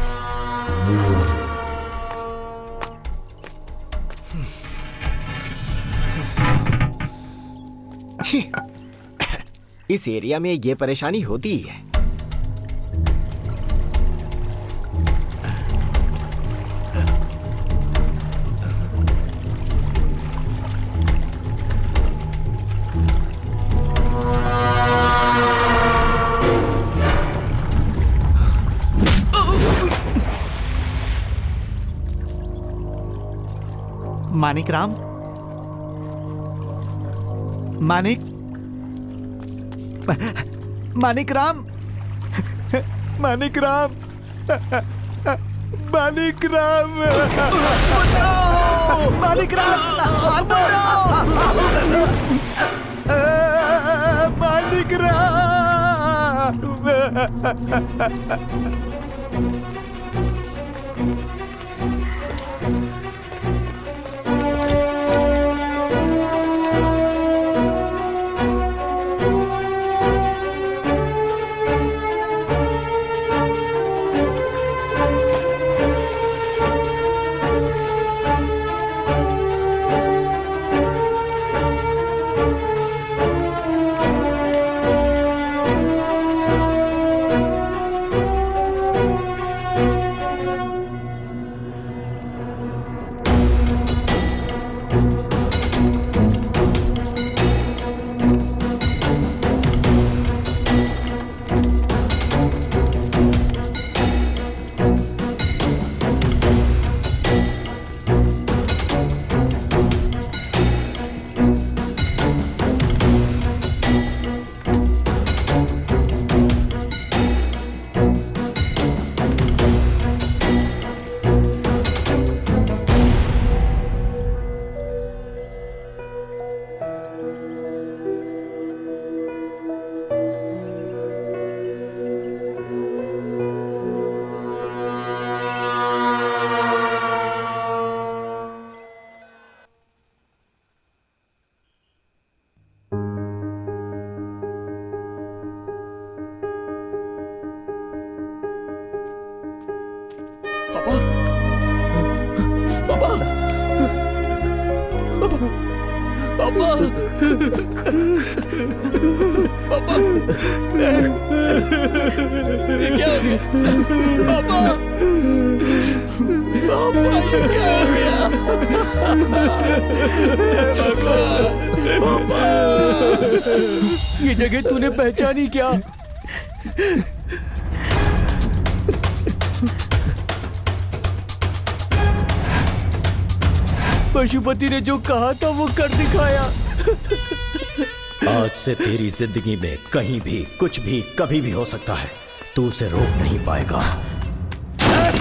इस एरिया में ये परेशानी होती ही है।
मानिक राम, मानिक मानिक राम, मानिक राम, मानिक राम, मानिक राम, मानिक राम।
ये जगह तूने पहचानी क्या? पशुपति ने जो कहा था वो कर दिखाया।
आज से तेरी जिंदगी में कहीं भी कुछ भी कभी भी हो सकता है, तू उसे रोक नहीं पाएगा।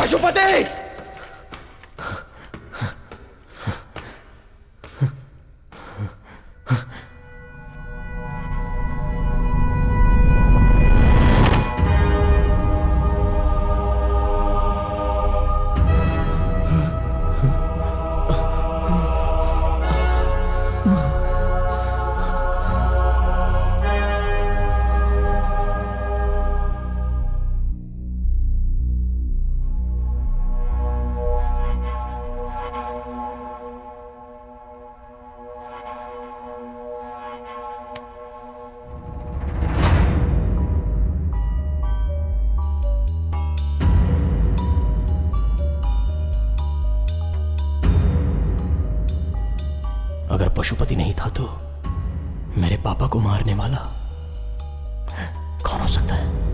पशुपति!
पशुपति नहीं था तो मेरे पापा को मारने वाला कौन हो सकता है?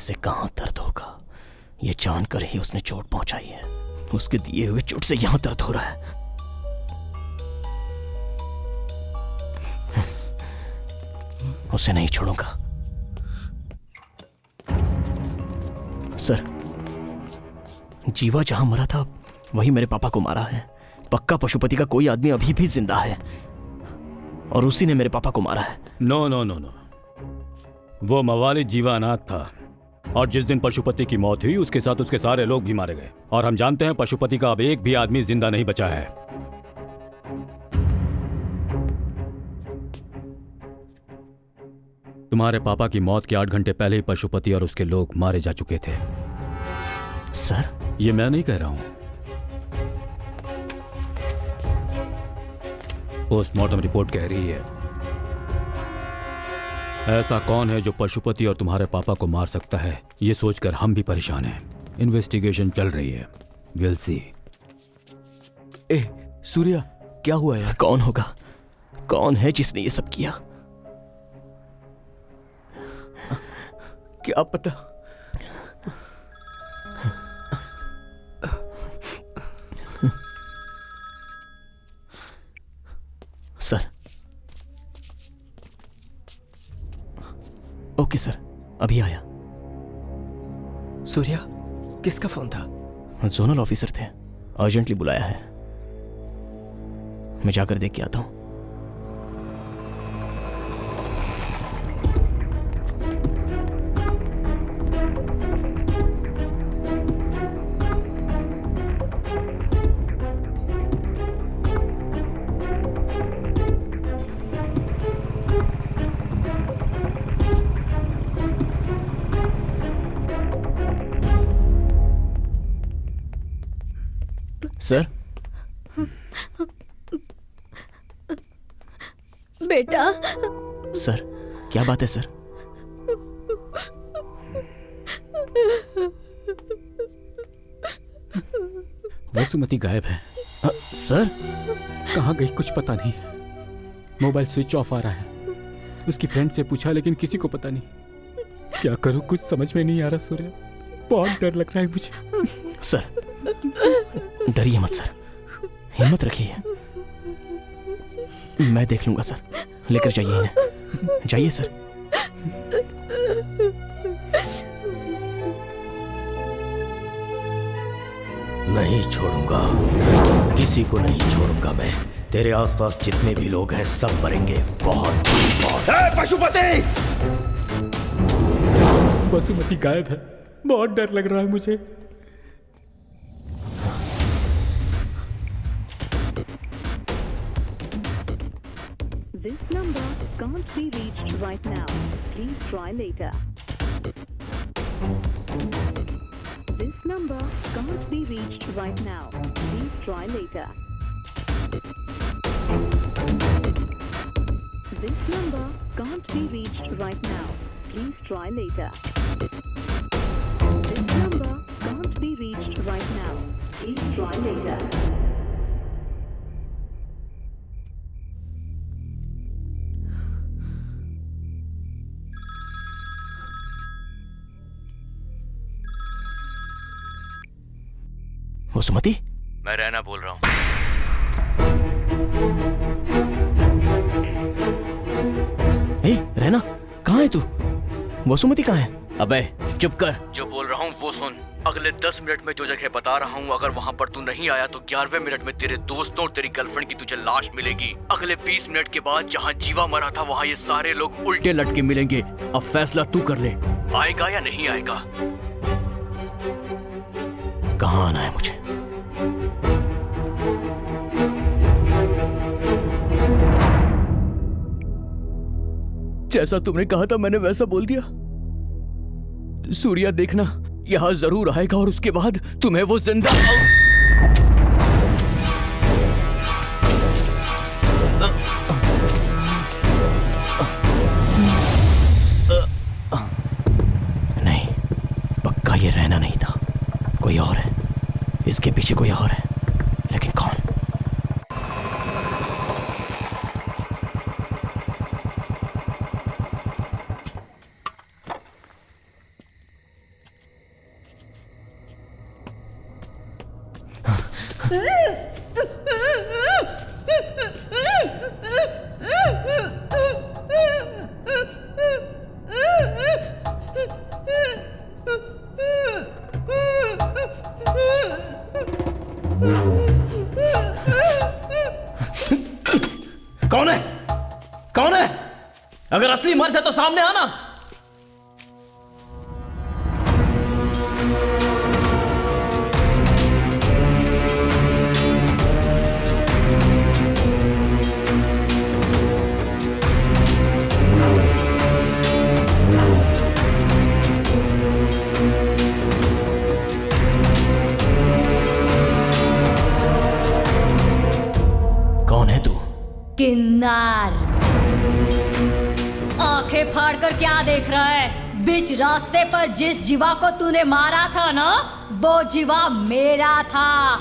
से कहां दर्द होगा ये जानकर ही उसने चोट पहुंचाई है। उसके दिए हुए चोट से यहां दर्द हो रहा है। उसे नहीं छोड़ूंगा। सर, जीवा जहां मरा था वही मेरे पापा को मारा है। पक्का पशुपति का कोई आदमी अभी भी जिंदा है और उसी ने मेरे पापा को मारा है।
नो नो नो नो, वो मवाली जीवा अनाथ था और जिस दिन पशुपति की मौत हुई उसके साथ उसके सारे लोग भी मारे गए। और हम जानते हैं पशुपति का अब एक भी आदमी जिंदा नहीं बचा है। तुम्हारे पापा की मौत के 8 घंटे पहले ही पशुपति और उसके लोग मारे जा चुके थे।
सर,
ये मैं नहीं कह रहा हूं, पोस्टमार्टम रिपोर्ट कह रही है। ऐसा कौन है जो पशुपति और तुम्हारे पापा को मार सकता है, ये सोचकर हम भी परेशान हैं। इन्वेस्टिगेशन चल रही है, विल सी।
ए सूर्या, क्या हुआ यार?
कौन होगा? कौन है जिसने ये सब किया?
क्या पता।
सर, ओके सर, अभी आया।
सूर्या, किसका फोन था?
जोनल ऑफिसर थे, अर्जेंटली बुलाया है। मैं जाकर देख के आता हूं। सर,
बेटा।
सर, क्या बात है सर?
वसुमती गायब है।
सर
कहाँ गई कुछ पता नहीं। मोबाइल स्विच ऑफ आ रहा है। उसकी फ्रेंड से पूछा लेकिन किसी को पता नहीं। क्या करूँ कुछ समझ में नहीं आ रहा सूर्या। बहुत डर लग रहा है मुझे।
सर डरिए मत सर, हिम्मत रखिए। मैं देख लूंगा सर। लेकर जाइए इन्हें, जाइए सर।
नहीं छोड़ूंगा, किसी को नहीं छोड़ूंगा मैं। तेरे आसपास जितने भी लोग हैं सब मरेंगे। बहुत
पशुपति! वसुमती गायब है। बहुत डर लग रहा है मुझे।
This number can't be reached right now. Please try later. This number can't be reached right now. Please try later. This number can't be reached right now. Please try later. This number can't be reached right now. Please try later.
Vasumati?
मैं रैना बोल रहा हूँ।
ए, रैना कहाँ है तू? वसुमती कहाँ है?
अबे चुप कर। जो बोल रहा हूँ वो सुन। अगले 10 मिनट में जो जगह बता रहा हूँ, अगर वहाँ पर तू नहीं आया तो 11वें मिनट में तेरे दोस्तों और तेरी गर्लफ्रेंड की तुझे लाश मिलेगी। अगले 20 मिनट के बाद जहाँ जीवा मरा था वहाँ ये सारे लोग उल्टे लटके मिलेंगे। अब फैसला तू कर ले, आएगा या नहीं आएगा।
कहाँ आना है मुझे?
जैसा तुमने कहा था मैंने वैसा बोल दिया। सूर्या देखना यहां जरूर आएगा और उसके बाद तुम्हें वो जिंदा
नहीं, पक्का ये रहना नहीं था, कोई और है। इसके पीछे कोई और है, लेकिन कौन?
कौन है? कौन है? अगर असली मर्द है तो सामने आना।
कौन है तू?
किन्नर। आंखें फाड़कर क्या देख रहा है? बीच रास्ते पर जिस जीवा को तूने मारा था ना, वो जीवा मेरा था।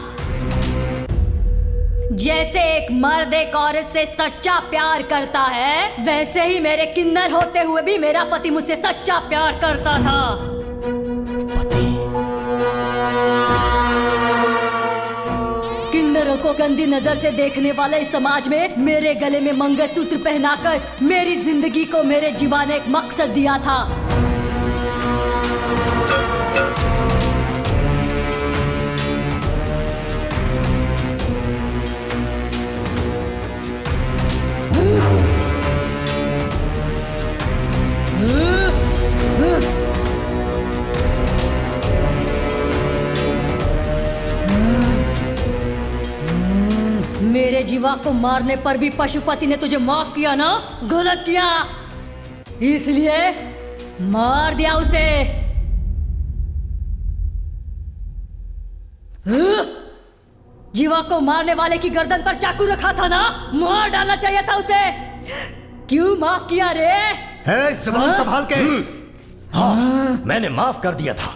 जैसे एक मर्द एक औरत से सच्चा प्यार करता है, वैसे ही मेरे किन्नर होते हुए भी मेरा पति मुझसे सच्चा प्यार करता था। किन्नरों को गंदी नजर से देखने वाले इस समाज में मेरे गले में मंगलसूत्र पहनाकर मेरी जिंदगी को मेरे जीवा ने एक मकसद दिया था। मेरे जीवा को मारने पर भी पशुपति ने तुझे माफ किया ना? गलत किया, इसलिए मार दिया उसे। जीवा को मारने वाले की गर्दन पर चाकू रखा था ना, मार डालना चाहिए था उसे। क्यों माफ किया रे?
ज़बान संभाल के।
हाँ, मैंने माफ कर दिया था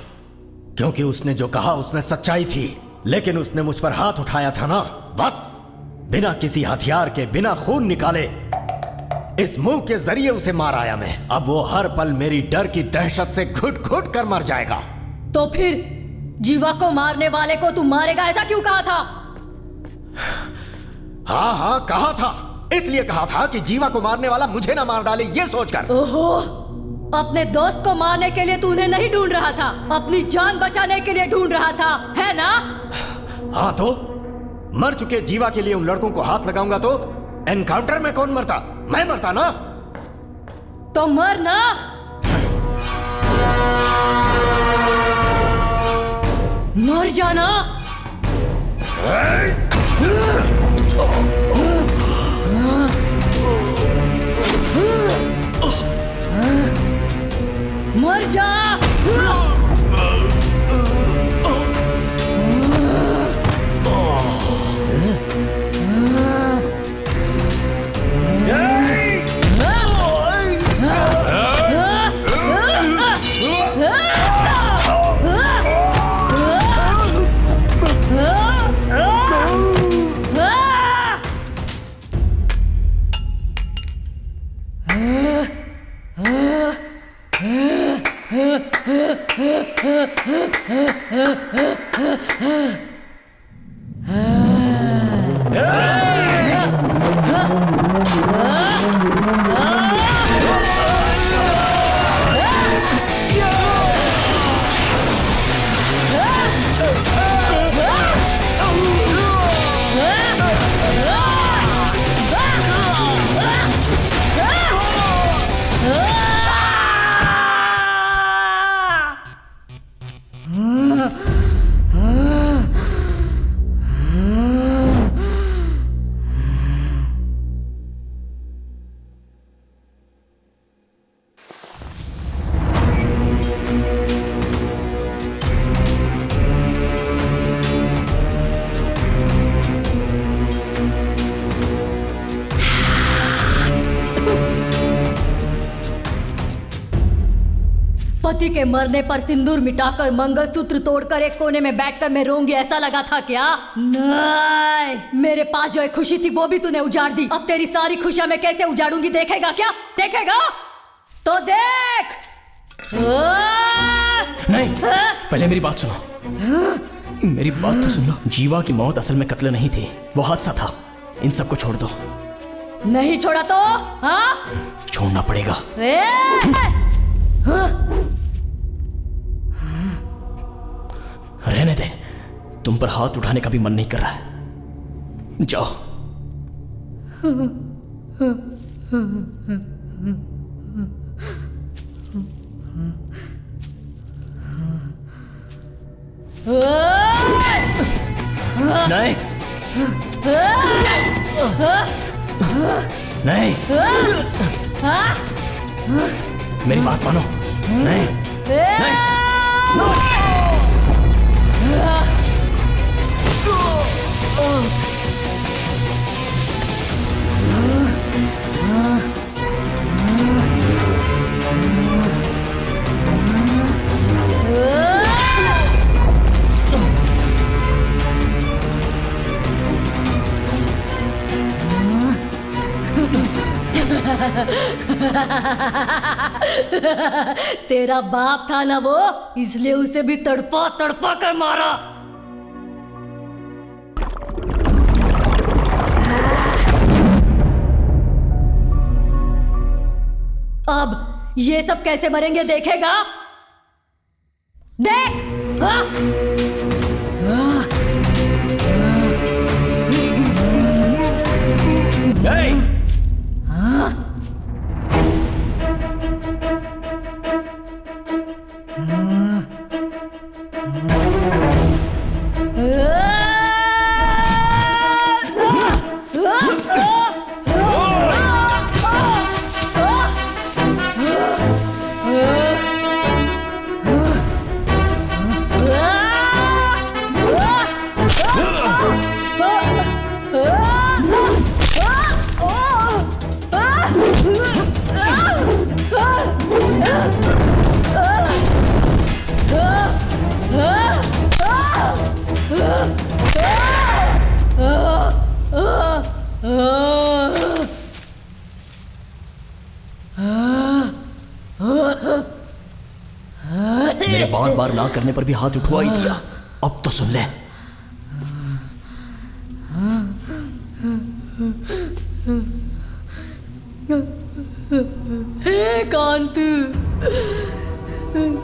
क्योंकि उसने जो कहा उसमें सच्चाई थी। लेकिन उसने मुझ पर हाथ उठाया था ना, बस बिना किसी हथियार के, बिना खून निकाले इस मुंह के जरिए उसे मार आया मैं। अब वो हर पल मेरी डर की दहशत से घुट घुट कर मर जाएगा।
तो फिर जीवा को मारने वाले को तू मारेगा ऐसा क्यों कहा था?
हाँ कहा था। इसलिए कहा था कि जीवा को मारने वाला मुझे ना मार डाले, ये सोचकर।
ओहो, अपने दोस्त को मारने के लिए तूने नहीं ढूंढ रहा था, अपनी जान बचाने के लिए ढूंढ रहा था, है ना?
हाँ तो मर चुके जीवा के लिए उन लड़कों को हाथ लगाऊंगा तो एनकाउंटर में कौन मरता? मैं मरता ना।
तो मर ना। मर जाना। मर जा। पति के मरने पर सिंदूर मिटाकर मंगलसूत्र तोड़कर एक कोने में बैठकर मैं रोऊंगी ऐसा लगा था क्या? नहीं, मेरे पास जो एक खुशी थी वो भी तूने उजाड़ दी। अब तेरी सारी खुशियां मैं कैसे उजाड़ूंगी, देखेगा क्या? देखेगा तो देख।
नहीं, पहले मेरी बात सुनो। मेरी बात तो सुन लो। जीवा की मौत असल में कत्ल नहीं थी, वो हादसा था। इन सबको छोड़ दो।
नहीं छोड़ा तो? हाँ,
छोड़ना पड़ेगा। रहने दे, तुम पर हाथ उठाने का भी मन नहीं कर रहा है। जाओ। नहीं, नहीं, मेरी बात मानो। नहीं, नहीं।
तेरा बाप था ना वो, इसलिए उसे भी तड़पा तड़पा कर मारा। अब ये सब कैसे मरेंगे देखेगा? देख।
बार बार ना करने पर भी हाथ उठवा ही दिया। अब तो सुन ले।
हे कांत,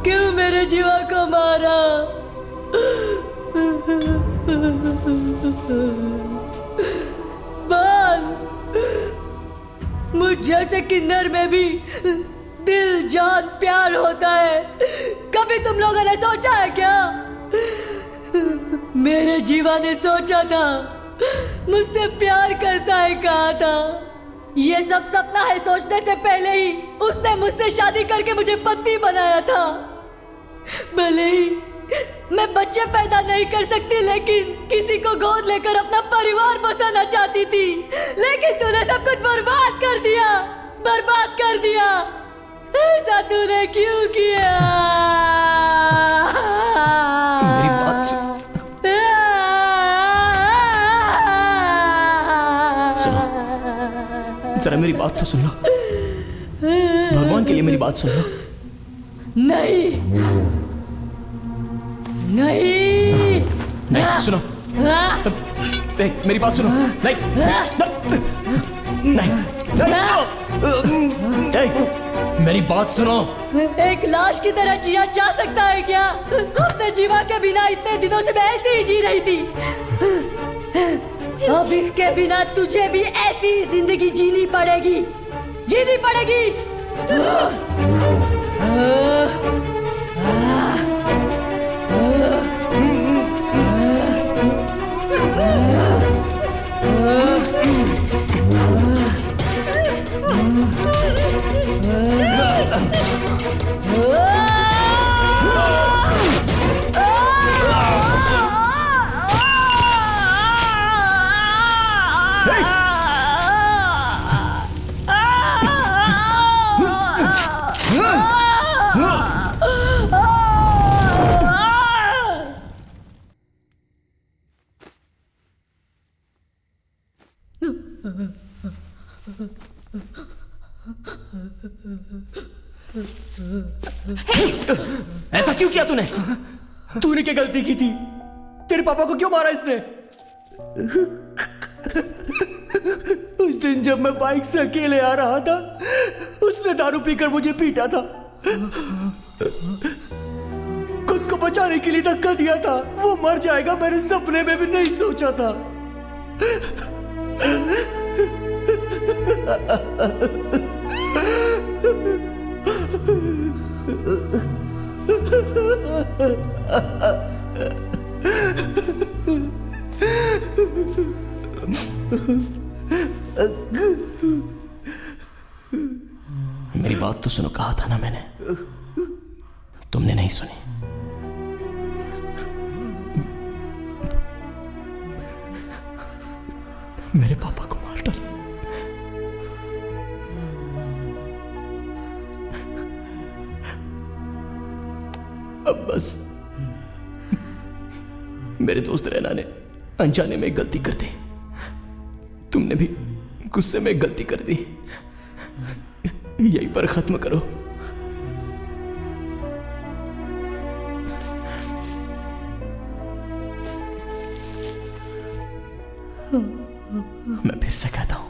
क्यों मेरे जीवा को मारा? बाल, मुझ जैसे किन्नर में भी दिल जान प्यार होता है। कभी तुम लोगों ने सोचा है क्या? मेरे जीवा ने सोचा था, मुझसे प्यार करता है कहा था। ये सब सपना है सोचने से पहले ही उसने मुझसे शादी करके मुझे पत्नी बनाया था। भले ही मैं बच्चे पैदा नहीं कर सकती, लेकिन किसी को गोद लेकर अपना परिवार बसाना चाहती थी। लेकिन तूने सब कुछ बर्बाद कर दिया, बर्बाद कर दिया। ऐसा तूने क्यों किया?
मेरी बात सुनो, जरा मेरी बात तो सुन लो। भगवान के लिए मेरी बात सुन लो।
नहीं नहीं
नहीं, सुनो। नहीं, मेरी बात सुनो। नहीं नहीं, नहीं, मेरी बात सुनो।
एक लाश की तरह जिया जा सकता है क्या? अपने जीवा के बिना इतने दिनों से मैं ऐसे ही जी रही थी। अब इसके बिना तुझे भी ऐसी ही जिंदगी जीनी पड़ेगी, जीनी पड़ेगी।
ऐसा क्यों किया तूने?
तूने क्या गलती की थी? तेरे पापा को क्यों मारा इसने? उस दिन जब मैं बाइक से अकेले आ रहा था, उसने दारू पीकर मुझे पीटा था। खुद को बचाने के लिए धक्का दिया था। वो मर जाएगा मैंने सपने में भी नहीं सोचा था।
मेरी बात तो सुनो, कहा था ना मैंने, तुमने नहीं सुनी। मेरे पापा को मार डाला। अब बस मेरे दोस्त रैना ने अनजाने में गलती कर दी। तुमने भी गुस्से में गलती कर दी। यहीं पर खत्म करो। मैं फिर से कहता हूं,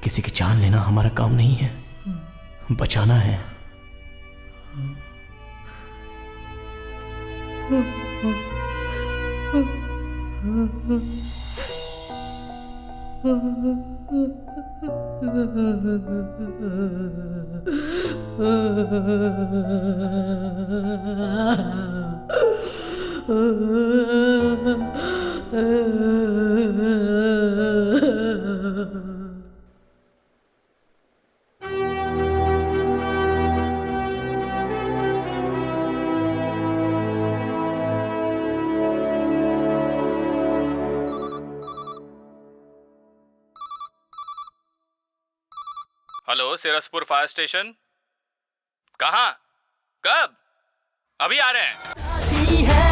किसी की जान लेना हमारा काम नहीं है, बचाना है।
Hello, Sirsapur fire station. कहाँ? कब? अभी आ रहे हैं।